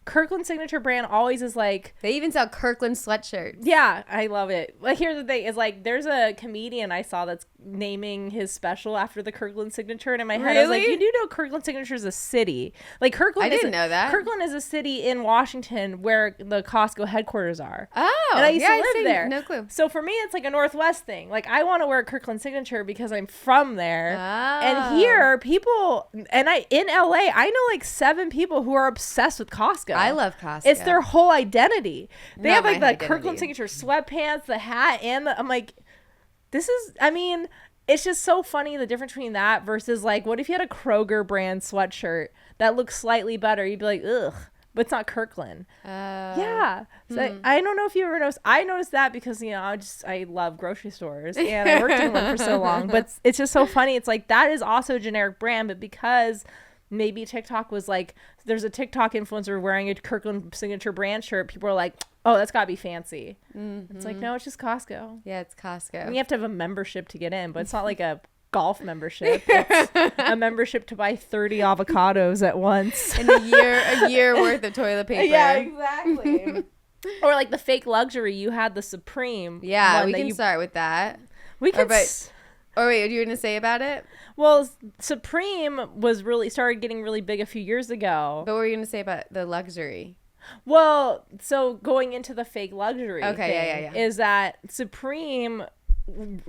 Speaker 2: Kirkland signature brand always is like...
Speaker 1: They even sell Kirkland sweatshirts.
Speaker 2: Yeah, I love it. Like, here's the thing. Is like, there's a comedian I saw that's naming his special after the Kirkland signature. And in my head, I was like, you do know Kirkland signature is a city. Like, Kirkland
Speaker 1: I didn't know that.
Speaker 2: Kirkland is a city in Washington where the Costco headquarters are.
Speaker 1: Oh.
Speaker 2: And I used to live there.
Speaker 1: No clue.
Speaker 2: So for me, it's like a Northwest thing. Like, I want to wear Kirkland signature because I'm from there.
Speaker 1: Oh.
Speaker 2: And here, people... And in LA, I know like 7 people who are obsessed with Costco.
Speaker 1: I love Costco.
Speaker 2: It's their whole identity. They have like the
Speaker 1: identity.
Speaker 2: Kirkland signature sweatpants, the hat, and I'm like, it's just so funny the difference between that versus like, what if you had a Kroger brand sweatshirt that looks slightly better? You'd be like, ugh, but it's not Kirkland. Yeah. So I don't know if you ever noticed. I noticed that because, I love grocery stores and I worked in one for so long, but it's just so funny. It's like, that is also a generic brand, but because maybe TikTok was like, there's a TikTok influencer wearing a Kirkland signature brand shirt. People are like, oh, that's gotta be fancy. It's like, no, it's just Costco.
Speaker 1: Yeah, it's Costco.
Speaker 2: And you have to have a membership to get in, but it's not like a golf membership. It's a membership to buy 30 avocados at once.
Speaker 1: And a year worth of toilet paper.
Speaker 2: Yeah, exactly. Or like the fake luxury. You had the Supreme.
Speaker 1: Yeah, we can start with that.
Speaker 2: We can.
Speaker 1: Or wait, what are you going to say about it?
Speaker 2: Well, Supreme started getting really big a few years ago.
Speaker 1: But what were you going to say about the luxury?
Speaker 2: Well, so going into the fake luxury
Speaker 1: thing,
Speaker 2: is that Supreme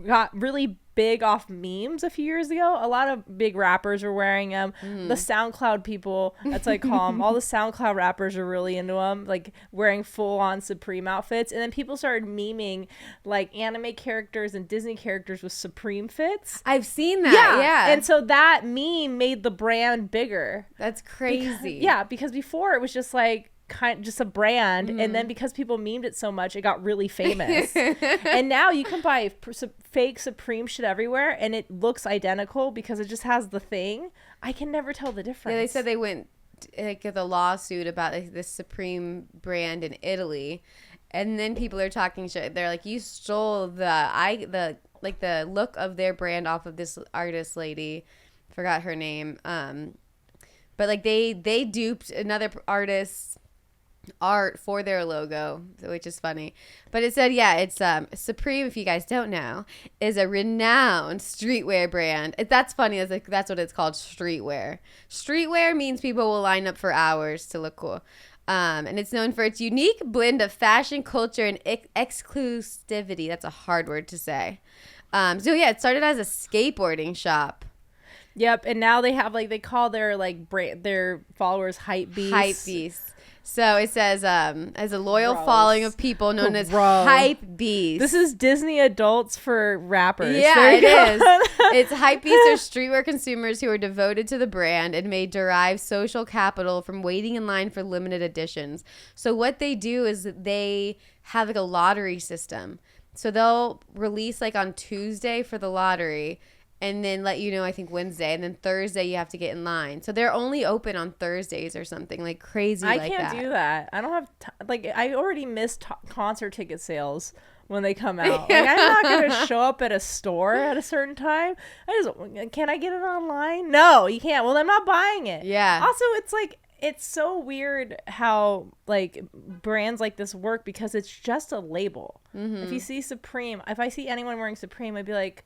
Speaker 2: got really big off memes a few years ago. A lot of big rappers were wearing them. The SoundCloud people, that's what I call them. All the SoundCloud rappers are really into them, like wearing full-on Supreme outfits. And then people started memeing like anime characters and Disney characters with Supreme fits.
Speaker 1: I've seen that. Yeah.
Speaker 2: And so that meme made the brand bigger.
Speaker 1: That's crazy.
Speaker 2: Because before it was just like just a brand, and then because people memed it so much, it got really famous. And now you can buy fake Supreme shit everywhere, and it looks identical because it just has the thing. I can never tell the difference.
Speaker 1: Yeah, they said they went get the lawsuit about like this Supreme brand in Italy, and then people are talking shit. They're like, you stole the look of their brand off of this artist lady, forgot her name, but like they duped another artist's art for their logo, which is funny. But it said, it's Supreme, if you guys don't know, is a renowned streetwear brand. That's funny. That's what it's called, streetwear. Streetwear means people will line up for hours to look cool. And it's known for its unique blend of fashion, culture, and exclusivity. That's a hard word to say. It started as a skateboarding shop.
Speaker 2: Yep, and now they have they call their their followers hype beasts.
Speaker 1: Hype beasts. So it says, as a loyal following of people known as hype beasts.
Speaker 2: This is Disney adults for rappers.
Speaker 1: Yeah, it is. It's hype beasts are streetwear consumers who are devoted to the brand and may derive social capital from waiting in line for limited editions. So what they do is they have like a lottery system. So they'll release like on Tuesday for the lottery, and then let you know, I think Wednesday, and then Thursday you have to get in line. So they're only open on Thursdays or something like crazy. I
Speaker 2: can't do that. I don't have I already missed concert ticket sales when they come out. I'm not gonna show up at a store at a certain time. Can I get it online? No, you can't. Well, I'm not buying it.
Speaker 1: Yeah.
Speaker 2: Also, it's so weird how brands like this work because it's just a label. If you see Supreme, if I see anyone wearing Supreme, I'd be like,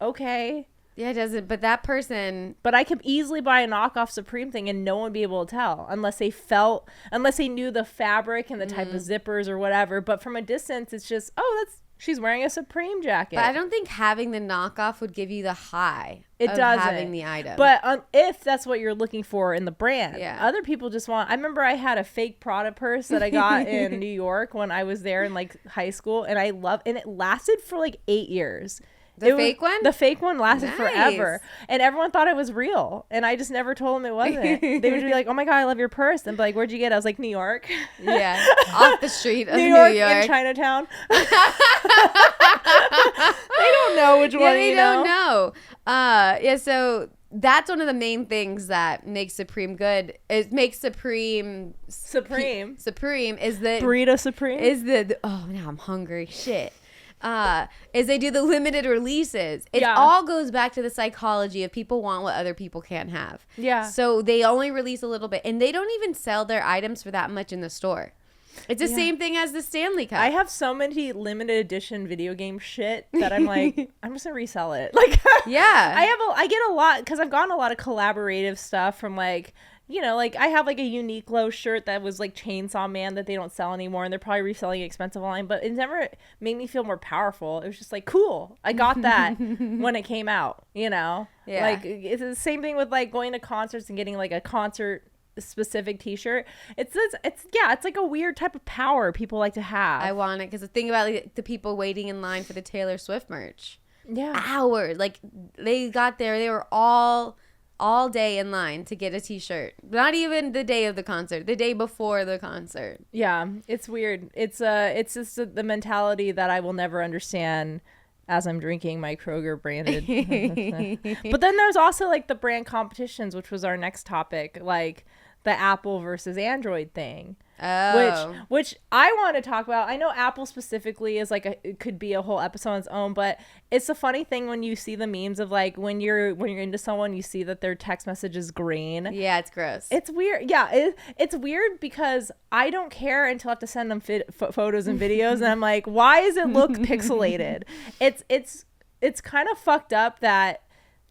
Speaker 2: okay.
Speaker 1: Yeah, it doesn't. But that person.
Speaker 2: But I could easily buy a knockoff Supreme thing and no one would be able to tell unless they knew the fabric and the type of zippers or whatever. But from a distance, it's just, she's wearing a Supreme jacket.
Speaker 1: But I don't think having the knockoff would give you the high.
Speaker 2: It doesn't.
Speaker 1: Having the item.
Speaker 2: But if that's what you're looking for in the brand,
Speaker 1: yeah.
Speaker 2: Other people just want. I remember I had a fake Prada purse that I got in New York when I was there in high school, and and it lasted for 8 years.
Speaker 1: The fake one?
Speaker 2: The fake one lasted forever. And everyone thought it was real. And I just never told them it wasn't. They would be like, oh my God, I love your purse. And be like, where'd you get it? I was like, New York.
Speaker 1: Yeah. Off the street of New
Speaker 2: York.
Speaker 1: York.
Speaker 2: In Chinatown. They don't know which one,
Speaker 1: they don't know. So that's one of the main things that makes Supreme good. It makes Supreme is the
Speaker 2: Burrito Supreme
Speaker 1: is the oh, now I'm hungry. Shit. Is they do the limited releases. It all goes back to the psychology of people want what other people can't have.
Speaker 2: Yeah.
Speaker 1: So they only release a little bit, and they don't even sell their items for that much in the store. It's the same thing as the Stanley Cup.
Speaker 2: I have so many limited edition video game shit that I'm like, I'm just gonna resell it.
Speaker 1: Yeah.
Speaker 2: I get a lot because I've gotten a lot of collaborative stuff from I have a Uniqlo shirt that was Chainsaw Man that they don't sell anymore, and they're probably reselling it expensive online, but it never made me feel more powerful. It was just cool. I got that when it came out, Yeah. It's the same thing with going to concerts and getting a concert specific t-shirt. It's a weird type of power people like to have.
Speaker 1: I want it because the thing about the people waiting in line for the Taylor Swift merch.
Speaker 2: Yeah.
Speaker 1: Hours. They got there, they were all day in line to get a t-shirt. Not even the day of the concert, the day before the concert.
Speaker 2: Yeah, it's weird. It's just the mentality that I will never understand as I'm drinking my Kroger branded. But then there's also like the brand competitions, which was our next topic, like the Apple versus Android thing.
Speaker 1: Oh.
Speaker 2: Which I want to talk about. I know Apple specifically is like it could be a whole episode on its own, but it's a funny thing when you see the memes of like when you're into someone, you see that their text message is green.
Speaker 1: Yeah, it's gross.
Speaker 2: It's weird. Yeah, it's weird because I don't care until I have to send them photos and videos, and I'm like, why does it look pixelated? It's kind of fucked up that.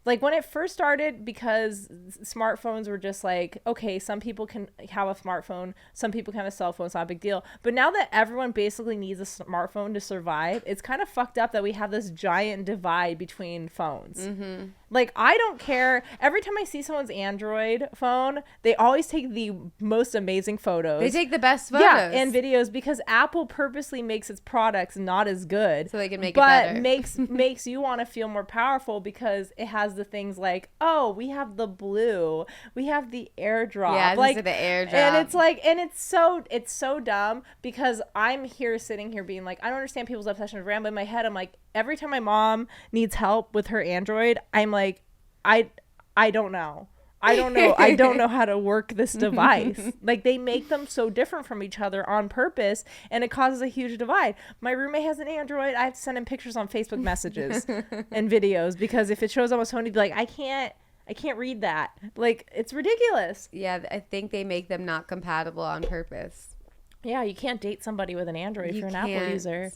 Speaker 2: Like when it first started, because smartphones were just like, okay, some people can have a smartphone, some people can have a cell phone, it's not a big deal. But now that everyone basically needs a smartphone to survive, it's kind of fucked up that we have this giant divide between phones. Mm-hmm. Like, I don't care. Every time I see someone's Android phone, they always take the most amazing photos.
Speaker 1: They take the best photos.
Speaker 2: Yeah, and videos, because Apple purposely makes its products not as good.
Speaker 1: So they can make it better.
Speaker 2: But makes you want to feel more powerful because it has the things like, oh, we have the blue. We have the airdrop.
Speaker 1: Yeah,
Speaker 2: like
Speaker 1: the airdrop.
Speaker 2: And it's like, and it's so dumb because I'm sitting here being like, I don't understand people's obsession with RAM, but in my head, I'm like, every time my mom needs help with her Android, I'm like, I don't know. I don't know how to work this device. Like, they make them so different from each other on purpose, and it causes a huge divide. My roommate has an Android. I have to send him pictures on Facebook messages and videos, because if it shows on his phone, he'd be like, I can't read that. Like, it's ridiculous.
Speaker 1: Yeah, I think they make them not compatible on purpose.
Speaker 2: Yeah, you can't date somebody with an Android if you're an Apple user.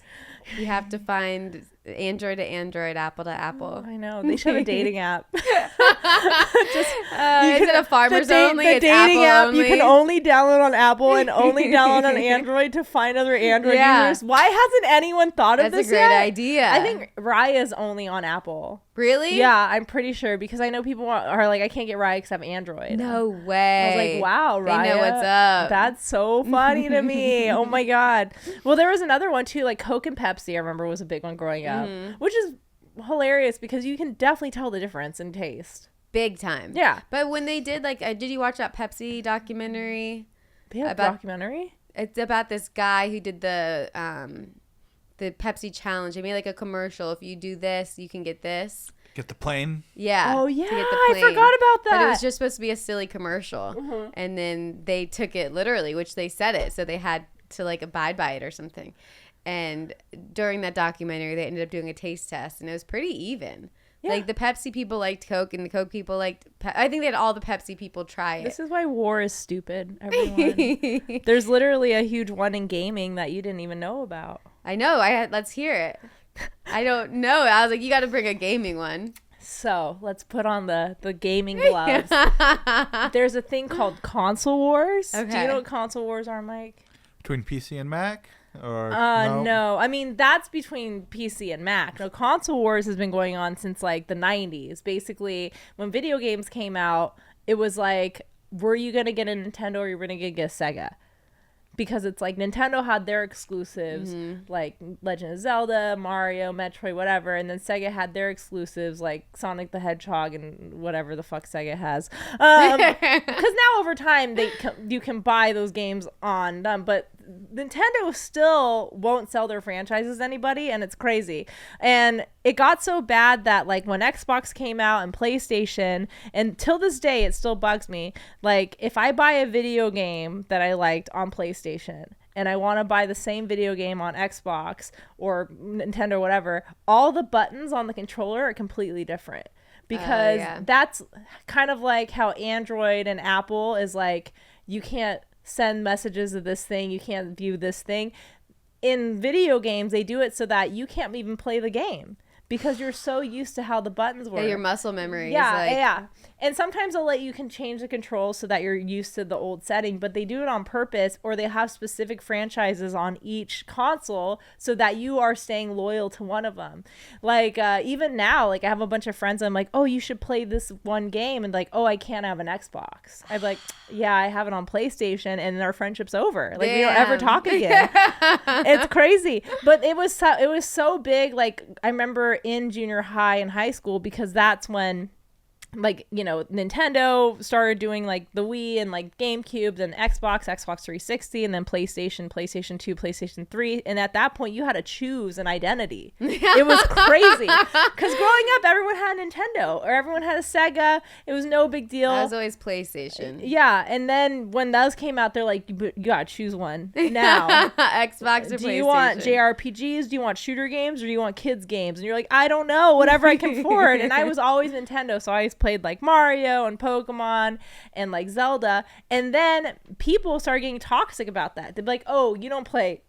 Speaker 1: You have to find Android to Android, Apple to Apple.
Speaker 2: I know. They should have a dating app.
Speaker 1: Is it a farmer's only?
Speaker 2: The
Speaker 1: it's
Speaker 2: dating
Speaker 1: Apple
Speaker 2: app
Speaker 1: only?
Speaker 2: you can only download on Apple and only download on Android to find other Android users. Why hasn't anyone thought of this yet?
Speaker 1: That's a great idea.
Speaker 2: I think Raya's only on Apple.
Speaker 1: Really?
Speaker 2: Yeah, I'm pretty sure, because I know people are like, I can't get Raya because I have Android.
Speaker 1: No way.
Speaker 2: I was like, wow, Raya.
Speaker 1: They know what's up.
Speaker 2: That's so funny to me. Oh my God. Well, there was another one too, like Coke and Pepsi, I remember, was a big one growing up, which is hilarious because you can definitely tell the difference in taste.
Speaker 1: Big time.
Speaker 2: Yeah.
Speaker 1: But when they did, like, did you watch that Pepsi documentary?
Speaker 2: They had a documentary?
Speaker 1: It's about this guy who did the Pepsi challenge. They made like a commercial. If you do this, you can get this.
Speaker 3: Get the plane.
Speaker 1: Yeah.
Speaker 2: Oh yeah, I forgot about that.
Speaker 1: But it was just supposed to be a silly commercial, and then they took it literally, which they said it, so they had to like abide by it or something. And during that documentary, they ended up doing a taste test, and it was pretty even. Yeah. Like, the Pepsi people liked Coke, and the Coke people liked I think they had all the Pepsi people try it.
Speaker 2: This is why war is stupid, everyone. There's literally a huge one in gaming that you didn't even know about.
Speaker 1: I know. Let's hear it. I don't know. I was like, you got to bring a gaming one.
Speaker 2: So let's put on the gaming gloves. There's a thing called console wars. Okay. Do you know what console wars are, Mike?
Speaker 3: Between PC and Mac? Or
Speaker 2: no. I mean, that's between PC and Mac. No, console wars has been going on since like the 90s. Basically, when video games came out, it was like, were you going to get a Nintendo or you were going to get a Sega? Because it's like Nintendo had their exclusives, like Legend of Zelda, Mario, Metroid, whatever. And then Sega had their exclusives, like Sonic the Hedgehog and whatever the fuck Sega has. Because now over time, you can buy those games on them. But Nintendo still won't sell their franchises to anybody, and it's crazy. And it got so bad that like when Xbox came out and PlayStation, and till this day it still bugs me, like if I buy a video game that I liked on PlayStation and I want to buy the same video game on Xbox or Nintendo or whatever, all the buttons on the controller are completely different. Because that's kind of like how Android and Apple is like, you can't send messages of this thing, you can't view this thing. In video games, they do it so that you can't even play the game because you're so used to how the buttons work.
Speaker 1: Yeah, your muscle memory.
Speaker 2: Yeah. And sometimes they'll let you can change the controls so that you're used to the old setting, but they do it on purpose, or they have specific franchises on each console so that you are staying loyal to one of them. Like, even now, like I have a bunch of friends, I'm like, oh, you should play this one game, and like, oh, I can't have an Xbox. I'm like, yeah, I have it on PlayStation, and our friendship's over. Like, we don't ever talk again. It's crazy. But it was so big. Like, I remember in junior high and high school, because that's when like, you know, Nintendo started doing like the Wii and like GameCube, then Xbox 360, and then PlayStation 2, PlayStation 3. And at that point, you had to choose an identity. It was crazy. Because growing up, everyone had a Nintendo or everyone had a Sega. It was no big deal.
Speaker 1: I was always PlayStation.
Speaker 2: Yeah. And then when those came out, they're like, you got to choose one now.
Speaker 1: Xbox or PlayStation.
Speaker 2: Do you want JRPGs? Do you want shooter games? Or do you want kids games? And you're like, I don't know. Whatever I can afford. And I was always Nintendo. So I always played like Mario and Pokemon and like Zelda. And then people started getting toxic about that. They'd be like, oh, you don't play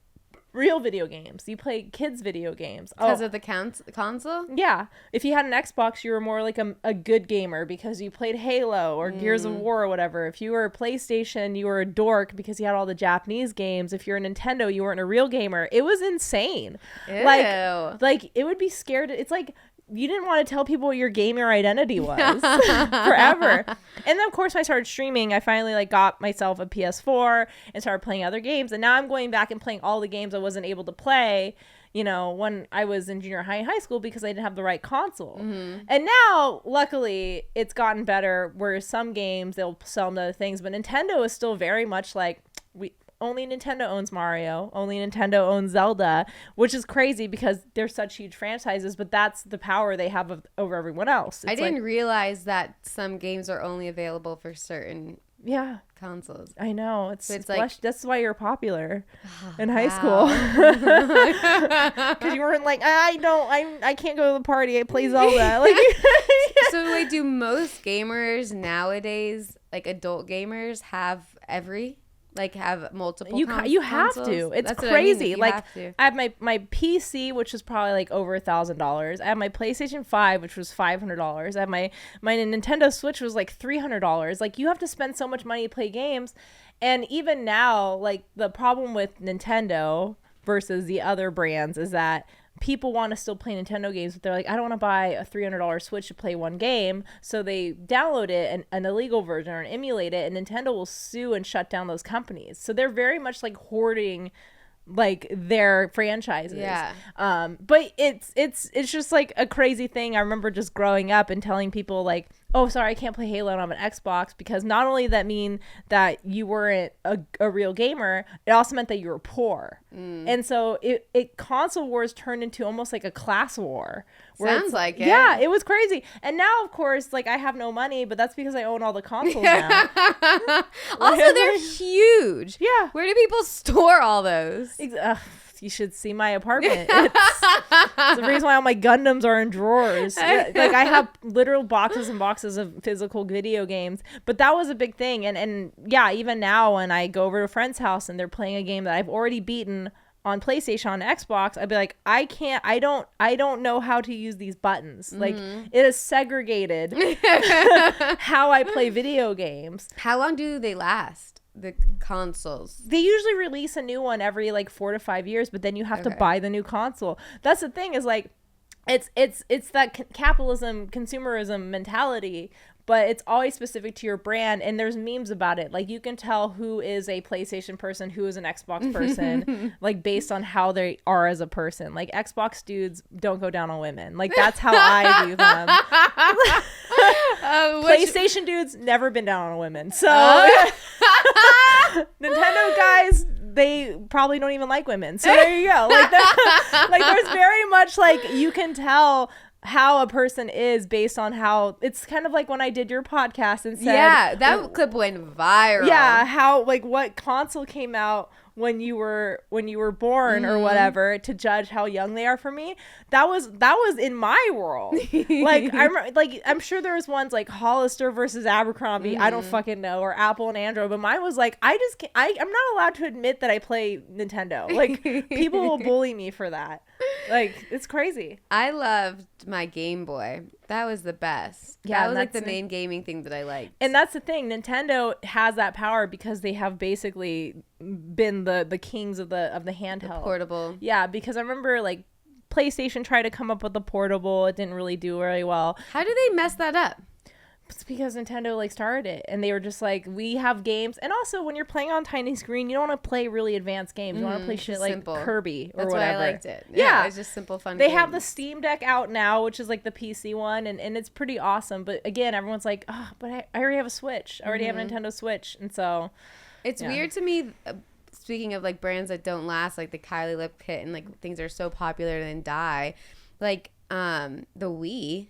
Speaker 2: real video games, you play kids video games
Speaker 1: because of the console.
Speaker 2: Yeah, if you had an Xbox, you were more like a good gamer because you played Halo or Gears of War or whatever. If you were a PlayStation, you were a dork because you had all the Japanese games. If you're a Nintendo, you weren't a real gamer. It was insane.
Speaker 1: Ew.
Speaker 2: Like it would be scared. It's like you didn't want to tell people what your gamer identity was forever. And then of course when I started streaming, I finally like got myself a PS4 and started playing other games. And now I'm going back and playing all the games I wasn't able to play, you know, when I was in junior high and high school because I didn't have the right console. And now luckily it's gotten better where some games they'll sell them to other things, but Nintendo is still very much like only Nintendo owns Mario, only Nintendo owns Zelda, which is crazy because they're such huge franchises, but that's the power they have over everyone else.
Speaker 1: I didn't realize that some games are only available for certain consoles.
Speaker 2: I know. It's
Speaker 1: like
Speaker 2: that's why you're popular in high school. Because you weren't like, I can't go to the party, I play Zelda. Like
Speaker 1: So wait, do most gamers nowadays, like adult gamers, have have multiple
Speaker 2: you have
Speaker 1: consoles?
Speaker 2: to. It's
Speaker 1: That's
Speaker 2: crazy.
Speaker 1: What I mean.
Speaker 2: Like I have my PC, which was probably like over $1,000. I have my PlayStation 5, which was $500. I have my Nintendo Switch was like $300. Like you have to spend so much money to play games. And even now, like the problem with Nintendo versus the other brands is that people want to still play Nintendo games, but they're like, I don't want to buy a $300 Switch to play one game. So they download it, an illegal version, or emulate it, and Nintendo will sue and shut down those companies. So they're very much like hoarding like their franchises.
Speaker 1: Yeah.
Speaker 2: But it's just like a crazy thing. I remember just growing up and telling people like, oh, sorry, I can't play Halo on an Xbox, because not only did that mean that you weren't a real gamer, it also meant that you were poor. And so it console wars turned into almost like a class war.
Speaker 1: Sounds like it.
Speaker 2: Yeah, it was crazy. And now, of course, like I have no money, but that's because I own all the consoles now.
Speaker 1: Also, they're huge.
Speaker 2: Yeah.
Speaker 1: Where do people store all those?
Speaker 2: You should see my apartment. It's the reason why all my Gundams are in drawers. Like I have literal boxes and boxes of physical video games. But that was a big thing. And yeah, even now when I go over to a friend's house and they're playing a game that I've already beaten on PlayStation, on Xbox, I'd be like, I don't know how to use these buttons. Like it is segregated how I play video games.
Speaker 1: How long do they last? The consoles,
Speaker 2: they usually release a new one every like 4 to 5 years, but then you have to buy the new console. That's the thing, is like it's that capitalism, consumerism mentality, but it's always specific to your brand. And there's memes about it, like you can tell who is a PlayStation person, who is an Xbox person, like based on how they are as a person. Like Xbox dudes don't go down on women, like that's how I view them. PlayStation dudes never been down on women, so Nintendo guys, they probably don't even like women, so there you go. Like there's very much like you can tell how a person is based on how, it's kind of like when I did your podcast and said,
Speaker 1: that clip went viral.
Speaker 2: How like what console came out when you were born or whatever, to judge how young they are. For me, that was in my world. Like I remember, like I'm sure there was ones like Hollister versus Abercrombie, I don't fucking know, or Apple and Android, but mine was like, I'm not allowed to admit that I play Nintendo. Like people will bully me for that. Like it's crazy.
Speaker 1: I loved my Game Boy. That was the best. That was like the main gaming thing that I liked.
Speaker 2: And that's the thing, Nintendo has that power because they have basically been the kings of the handheld, the
Speaker 1: portable.
Speaker 2: Yeah, because I remember like PlayStation tried to come up with the portable. It didn't really do very well.
Speaker 1: How did they mess that up?
Speaker 2: It's because Nintendo like started it, and they were just like, we have games, and also when you're playing on tiny screen, you don't want to play really advanced games. You want to play shit like simple. Kirby or
Speaker 1: That's
Speaker 2: whatever.
Speaker 1: Why I liked it. Yeah, it's just simple, fun.
Speaker 2: They
Speaker 1: games.
Speaker 2: have the Steam Deck out now, which is like the PC one, and it's pretty awesome. But again, everyone's like, oh, but I already have a Switch. I already have a Nintendo Switch, and so
Speaker 1: it's weird to me. Speaking of like brands that don't last, like the Kylie lip kit, and like things are so popular and then die, like the Wii.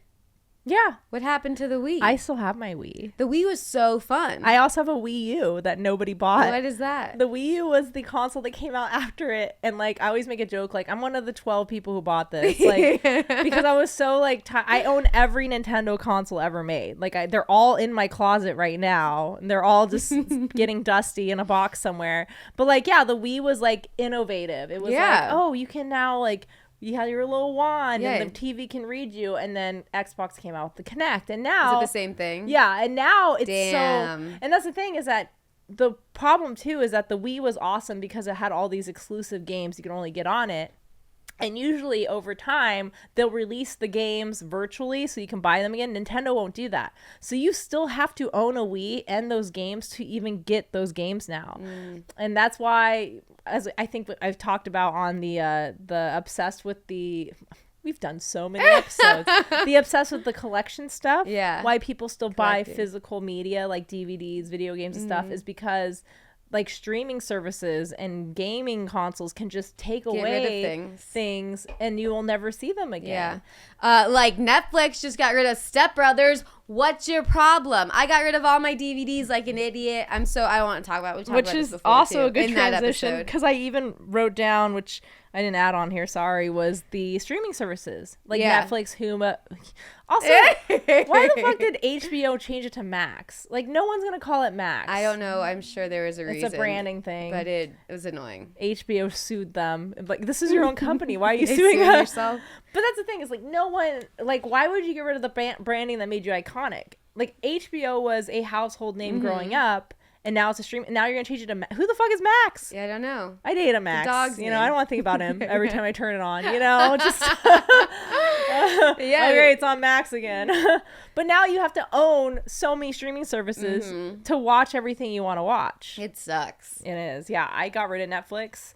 Speaker 2: Yeah.
Speaker 1: What happened to the Wii?
Speaker 2: I still have my Wii.
Speaker 1: The Wii was so fun.
Speaker 2: I also have a Wii U that nobody bought.
Speaker 1: What is that?
Speaker 2: The Wii U was the console that came out after it. And, like, I always make a joke, like, I'm one of the 12 people who bought this. Like, because I was so, like, I own every Nintendo console ever made. Like, they're all in my closet right now. And they're all just getting dusty in a box somewhere. But, like, yeah, the Wii was, like, innovative. It was like, oh, you can now, like... You have your little wand and the TV can read you, and then Xbox came out with the Kinect, and now...
Speaker 1: Is it the same thing?
Speaker 2: Yeah, and now it's so... And that's the thing is that the problem, too, is that the Wii was awesome because it had all these exclusive games you can only get on it. And usually over time, they'll release the games virtually so you can buy them again. Nintendo won't do that. So you still have to own a Wii and those games to even get those games now. And that's why, as I think I've talked about on the Obsessed with the... We've done so many episodes. The Obsessed with the collection stuff.
Speaker 1: Yeah.
Speaker 2: Why people still buy physical media like DVDs, video games and stuff is because... like streaming services and gaming consoles can just take away things and you will never see them again.
Speaker 1: Yeah. Like Netflix just got rid of Step Brothers. What's your problem? I got rid of all my DVDs like an idiot. I don't want to talk about it.
Speaker 2: Which is also a good transition because I even wrote down, which I didn't add on here, sorry, was the streaming services. Like Netflix, Huma. Also, why the fuck did HBO change it to Max? Like, no one's going to call it Max.
Speaker 1: I don't know. I'm sure there is a reason.
Speaker 2: It's a branding thing.
Speaker 1: But it was annoying.
Speaker 2: HBO sued them. Like, this is your own company. Why are you suing yourself? But that's the thing. Is like, no one, like, why would you get rid of the branding that made you iconic? Like, HBO was a household name growing up. And now it's a stream. And now you're going to change it to Max. Who the fuck is Max?
Speaker 1: Yeah, I don't know.
Speaker 2: I date a Max. The dog's name. I don't want to think about him every time I turn it on. Just...
Speaker 1: yeah.
Speaker 2: Okay, it's on Max again. But now you have to own so many streaming services to watch everything you want to watch.
Speaker 1: It sucks.
Speaker 2: It is. Yeah, I got rid of Netflix.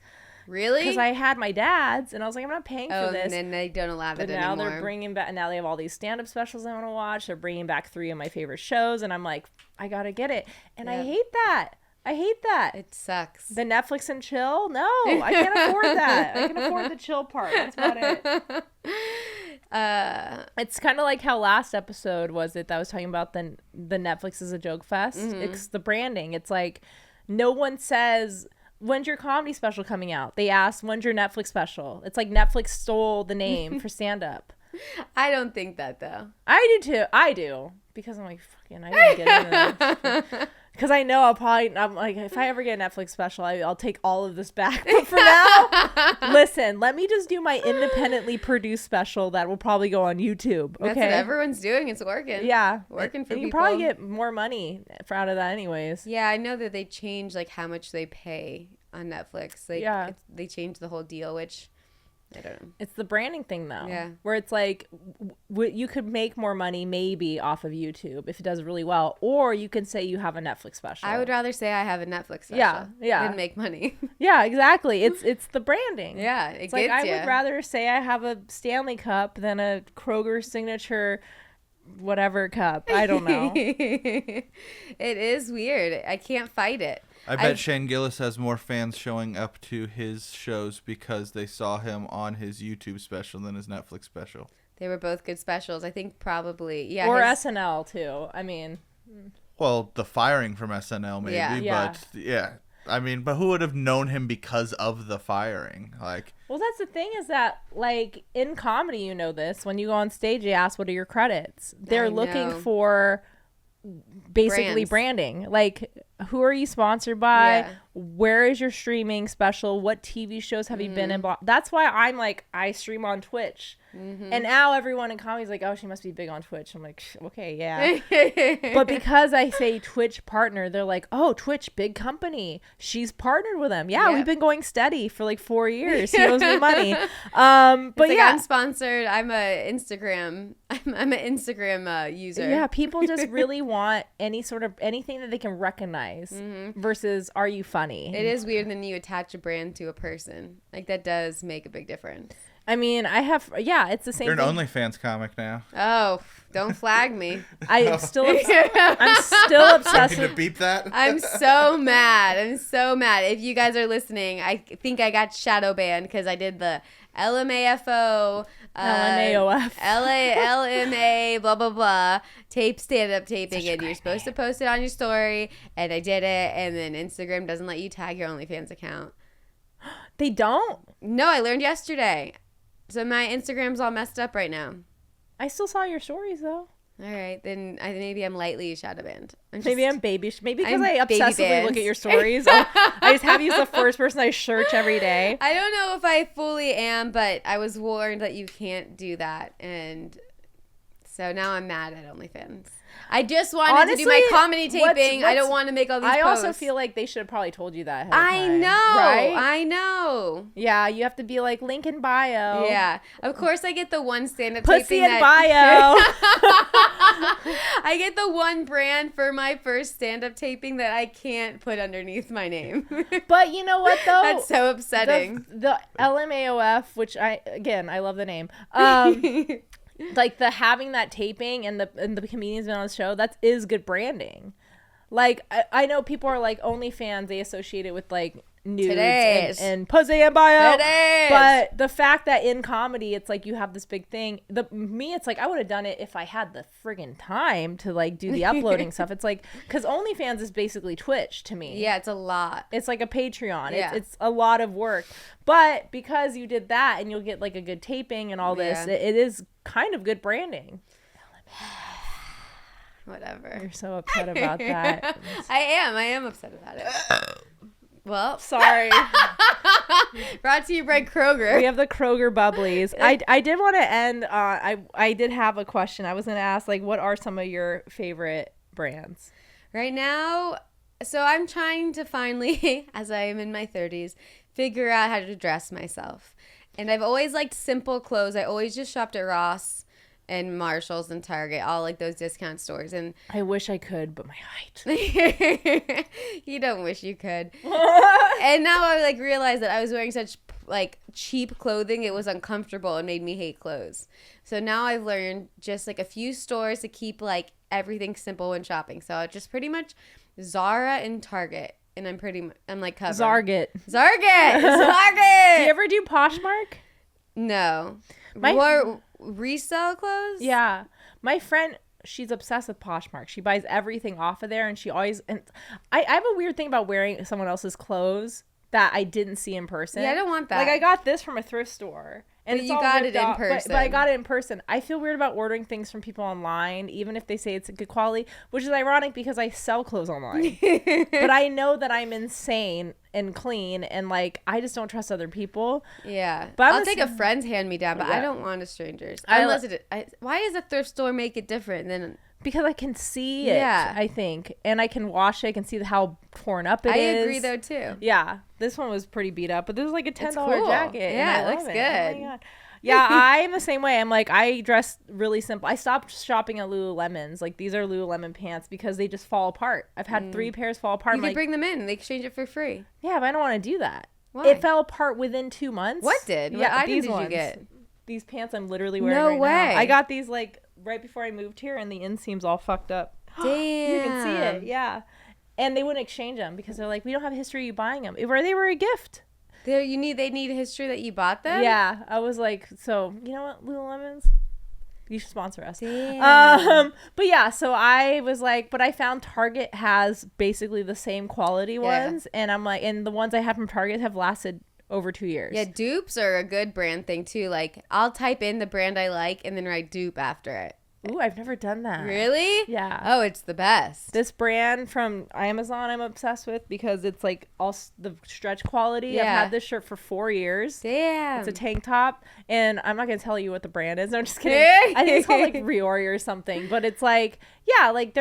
Speaker 1: Really?
Speaker 2: Because I had my dad's, and I was like, I'm not paying for this.
Speaker 1: And then they don't allow that anymore.
Speaker 2: But now they're bringing back, and now they have all these stand-up specials I want to watch. They're bringing back 3 of my favorite shows, and I'm like, I gotta get it. And I hate that.
Speaker 1: It sucks.
Speaker 2: The Netflix and chill? No, I can't afford that. I can afford the chill part. That's about it. It's kind of like how last episode was it that I was talking about the Netflix is a joke fest. It's the branding. It's like no one says... When's your comedy special coming out? They asked, when's your Netflix special? It's like Netflix stole the name for stand-up.
Speaker 1: I don't think that, though.
Speaker 2: I do, too. I do. Because I'm like, fucking, I didn't get it. Because I know I'm like, if I ever get a Netflix special, I'll take all of this back. But for now, listen, let me just do my independently produced special that will probably go on YouTube. Okay?
Speaker 1: That's what everyone's doing. It's working.
Speaker 2: Yeah.
Speaker 1: Working for people.
Speaker 2: You probably get more money out of that anyways.
Speaker 1: Yeah, I know that they changed like how much they pay on Netflix. Like, they changed the whole deal, which... I don't know.
Speaker 2: It's the branding thing, though.
Speaker 1: Yeah.
Speaker 2: Where it's like, you could make more money maybe off of YouTube if it does really well, or you can say you have a Netflix special.
Speaker 1: I would rather say I have a Netflix special.
Speaker 2: Yeah.
Speaker 1: Than make money.
Speaker 2: Yeah, exactly. It's the branding.
Speaker 1: Yeah,
Speaker 2: it's like I would rather say I have a Stanley Cup than a Kroger signature whatever cup. I don't know.
Speaker 1: It is weird. I can't fight it.
Speaker 3: I bet Shane Gillis has more fans showing up to his shows because they saw him on his YouTube special than his Netflix special.
Speaker 1: They were both good specials. I think probably, yeah.
Speaker 2: Or SNL, too. I mean.
Speaker 3: Well, the firing from SNL, maybe. But, yeah. I mean, but who would have known him because of the firing? Like,
Speaker 2: well, that's the thing is that, like, in comedy, you know this. When you go on stage, you ask, what are your credits? They're looking for basically branding. Like, who are you sponsored by?
Speaker 1: Yeah.
Speaker 2: Where is your streaming special? What TV shows have you been in? That's why I'm like, I stream on Twitch. And now everyone in comedy is like, oh, she must be big on Twitch. I'm like, okay, yeah. But because I say Twitch partner, they're like, oh, Twitch, big company. She's partnered with them. Yeah, we've been going steady for like 4 years. He owes me money. But
Speaker 1: like,
Speaker 2: yeah,
Speaker 1: I'm sponsored. I'm an Instagram user.
Speaker 2: Yeah, people just really want anything that they can recognize versus are you funny?
Speaker 1: It is weird when you attach a brand to a person. Like, that does make a big difference.
Speaker 2: I mean, it's the same
Speaker 3: You're
Speaker 2: thing.
Speaker 3: an OnlyFans comic now.
Speaker 1: Oh, don't flag me.
Speaker 2: I'm still obsessed
Speaker 3: with... to beep that?
Speaker 1: I'm so mad. If you guys are listening, I think I got shadow banned because I did the LMAFO,
Speaker 2: LMAOF,
Speaker 1: LMA, blah, blah, blah, stand-up taping, and you're supposed to post it on your story, and I did it, and then Instagram doesn't let you tag your OnlyFans account.
Speaker 2: They don't?
Speaker 1: No, I learned yesterday. So my Instagram's all messed up right now.
Speaker 2: I still saw your stories, though.
Speaker 1: All right, then maybe I'm lightly shadow banned.
Speaker 2: Maybe I'm because I obsessively look at your stories. I just have you as the first person I search every day.
Speaker 1: I don't know if I fully am, but I was warned that you can't do that, and so now I'm mad at OnlyFans. I just wanted to do my comedy taping. I don't want to make all these posts.
Speaker 2: I also feel like they should have probably told you that.
Speaker 1: I know.
Speaker 2: Right?
Speaker 1: I know.
Speaker 2: Yeah, you have to be like, link in bio.
Speaker 1: Yeah. Of course, I get the one stand-up
Speaker 2: Pussy
Speaker 1: taping
Speaker 2: in bio.
Speaker 1: I get the one brand for my first stand-up taping that I can't put underneath my name.
Speaker 2: But you know what, though?
Speaker 1: That's so upsetting.
Speaker 2: The LMAOF, which I love the name. Like having that taping and the comedians been on the show, that is good branding. Like I know people are like OnlyFans, they associate it with like nudes and pussy and bio. But the fact that in comedy it's like you have this big thing. It's like I would have done it if I had the friggin' time to like do the uploading stuff. It's like because OnlyFans is basically Twitch to me.
Speaker 1: Yeah, it's a lot.
Speaker 2: It's like a Patreon.
Speaker 1: Yeah.
Speaker 2: It's a lot of work. But because you did that and you'll get like a good taping and all this, it is kind of good branding.
Speaker 1: Whatever.
Speaker 2: You're so upset about that.
Speaker 1: I am upset about it. Well,
Speaker 2: sorry.
Speaker 1: Brought to you by Kroger.
Speaker 2: We have the Kroger bubblies. I did want to end. I did have a question. I was going to ask, like, what are some of your favorite brands
Speaker 1: right now? So I'm trying to finally, as I am in my 30s, figure out how to dress myself. And I've always liked simple clothes. I always just shopped at Ross and Marshall's and Target, all like those discount stores. And
Speaker 2: I wish I could, but my height.
Speaker 1: You don't wish you could. And now I like realized that I was wearing such like cheap clothing, it was uncomfortable and made me hate clothes. So now I've learned just like a few stores to keep like everything simple when shopping. So just pretty much Zara and Target. And I'm like covered.
Speaker 2: Zarget.
Speaker 1: Do you
Speaker 2: ever do Poshmark?
Speaker 1: No. More resale clothes?
Speaker 2: Yeah. My friend, she's obsessed with Poshmark. She buys everything off of there, and she always... And I have a weird thing about wearing someone else's clothes that I didn't see in person.
Speaker 1: Yeah, I don't want that.
Speaker 2: Like, I got this from a thrift store. And
Speaker 1: you got it in person.
Speaker 2: But I got it in person. I feel weird about ordering things from people online, even if they say it's a good quality, which is ironic because I sell clothes online. But I know that I'm insane and clean, and like I just don't trust other people.
Speaker 1: Yeah, but I'll take a friend's hand-me-down, but I don't want a stranger's. Why does a thrift store make it different than?
Speaker 2: Because I can see it, I think. And I can wash it. I can see how torn up it is.
Speaker 1: I agree, though, too.
Speaker 2: Yeah. This one was pretty beat up. But this is like a $10 jacket.
Speaker 1: Yeah, it looks good.
Speaker 2: Oh, my God. Yeah, I'm the same way. I'm like, I dress really simple. I stopped shopping at Lululemon's. Like, these are Lululemon pants because they just fall apart. I've had 3 pairs fall apart.
Speaker 1: You can bring them in and they exchange it for free.
Speaker 2: Yeah, but I don't want to do that.
Speaker 1: Why?
Speaker 2: It fell apart within 2 months.
Speaker 1: What did?
Speaker 2: Yeah,
Speaker 1: what item did
Speaker 2: ones.
Speaker 1: You get?
Speaker 2: These pants I'm literally wearing right now. I got these like right before I moved here, and the inseam's all fucked up.
Speaker 1: Damn.
Speaker 2: You can see it, yeah. And they wouldn't exchange them because they're like, we don't have a history of you buying them. Or they were a gift.
Speaker 1: They need a history that you bought them?
Speaker 2: Yeah. I was like, so, you know what, Lululemon's? You should sponsor us.
Speaker 1: Damn.
Speaker 2: But yeah, so I was like, but I found Target has basically the same quality ones. And I'm like, and the ones I have from Target have lasted over 2 years.
Speaker 1: Yeah, dupes are a good brand thing too. Like, I'll type in the brand I like and then write dupe after it.
Speaker 2: Ooh, I've never done that.
Speaker 1: Really?
Speaker 2: Yeah.
Speaker 1: Oh, it's the best.
Speaker 2: This brand from Amazon I'm obsessed with because it's like all the stretch quality. Yeah. I've had this shirt for 4 years.
Speaker 1: Damn.
Speaker 2: It's a tank top, and I'm not gonna tell you what the brand is. No, I'm just kidding. I think it's called like Riori or something. But it's like, yeah, like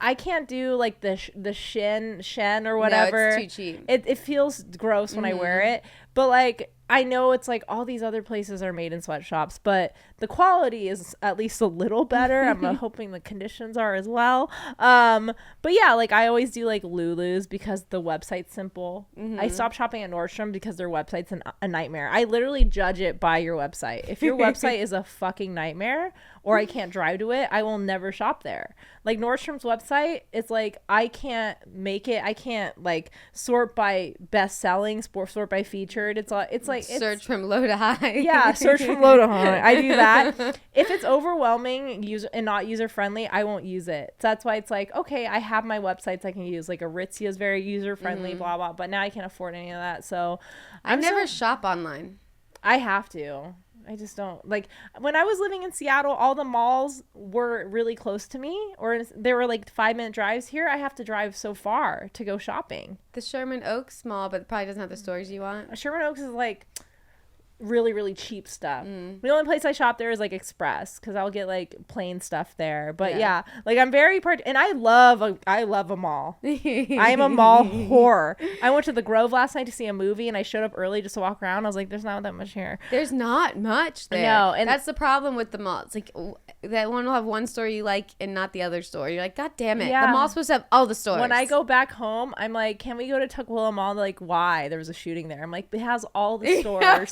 Speaker 2: I can't do like the Shen or whatever.
Speaker 1: No, it's too cheap.
Speaker 2: It feels gross when I wear it. But like, I know it's like all these other places are made in sweatshops, but the quality is at least a little better. I'm hoping the conditions are as well. But yeah, like I always do like Lulu's because the website's simple. I stopped shopping at Nordstrom because their website's a nightmare. I literally judge it by your website. If your website is a fucking nightmare or I can't drive to it, I will never shop there. Like Nordstrom's website, it's like I can't make it. I can't like sort by best selling, sort by featured. It's like
Speaker 1: search from low to high.
Speaker 2: Yeah, search from low to high. I do that. If it's overwhelming and not user friendly, I won't use it. So that's why it's like, okay, I have my websites I can use. Like Aritzia is very user friendly, blah blah. But now I can't afford any of that. So
Speaker 1: I never shop online.
Speaker 2: I have to. I just don't like when I was living in Seattle, all the malls were really close to me or there were like 5-minute drives. Here I have to drive so far to go shopping.
Speaker 1: The Sherman Oaks mall, but probably doesn't have the stores you want.
Speaker 2: Sherman Oaks is like really, really cheap stuff. The only place I shop there is like Express because I'll get like plain stuff there. But yeah like I'm very and I love a mall. I am a mall whore. I went to the Grove last night to see a movie and I showed up early just to walk around. I was like, there's not that much here.
Speaker 1: There's not much there.
Speaker 2: No, and
Speaker 1: that's the problem with the mall. It's like that one will have one store you like and not the other store. You're like, God damn it. Yeah. The mall's supposed to have all the stores.
Speaker 2: When I go back home, I'm like, can we go to Tukwila Mall? They're like, why? There was a shooting there. I'm like, it has all the stores.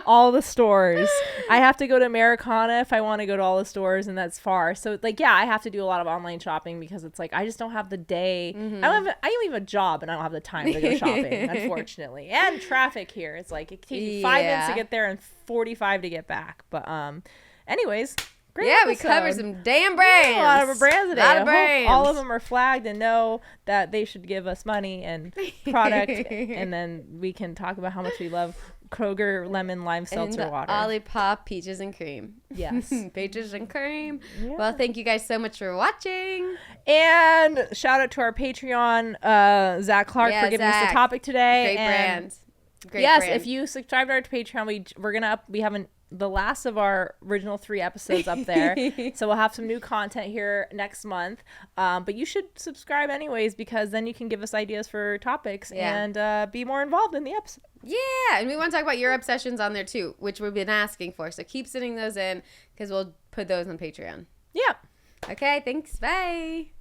Speaker 2: All the stores. I have to go to Americana if I want to go to all the stores, and that's far. So like, yeah, I have to do a lot of online shopping because it's like I just don't have the day. I don't even have a job, and I don't have the time to go shopping, unfortunately. And traffic here, it's like it takes you 5 minutes to get there and 45 to get back. But anyways. Great episode.
Speaker 1: We covered some damn brands.
Speaker 2: A lot of brands today.
Speaker 1: A lot of brands.
Speaker 2: All of them are flagged and know that they should give us money and product, and then we can talk about how much we love Kroger lemon lime seltzer water.
Speaker 1: Olipop peaches and cream.
Speaker 2: Yes.
Speaker 1: Peaches and cream. Yeah. Well, thank you guys so much for watching.
Speaker 2: And shout out to our Patreon, Zach Clark, for giving us the topic today.
Speaker 1: Great brand.
Speaker 2: Great brand. If you subscribe to our Patreon, we haven't the last of our original 3 episodes up there. So we'll have some new content here next month. But you should subscribe anyways because then you can give us ideas for topics and be more involved in the episode.
Speaker 1: Yeah, and we want to talk about your obsessions on there too, which we've been asking for. So keep sending those in because we'll put those on Patreon.
Speaker 2: Yeah.
Speaker 1: Okay, thanks. Bye.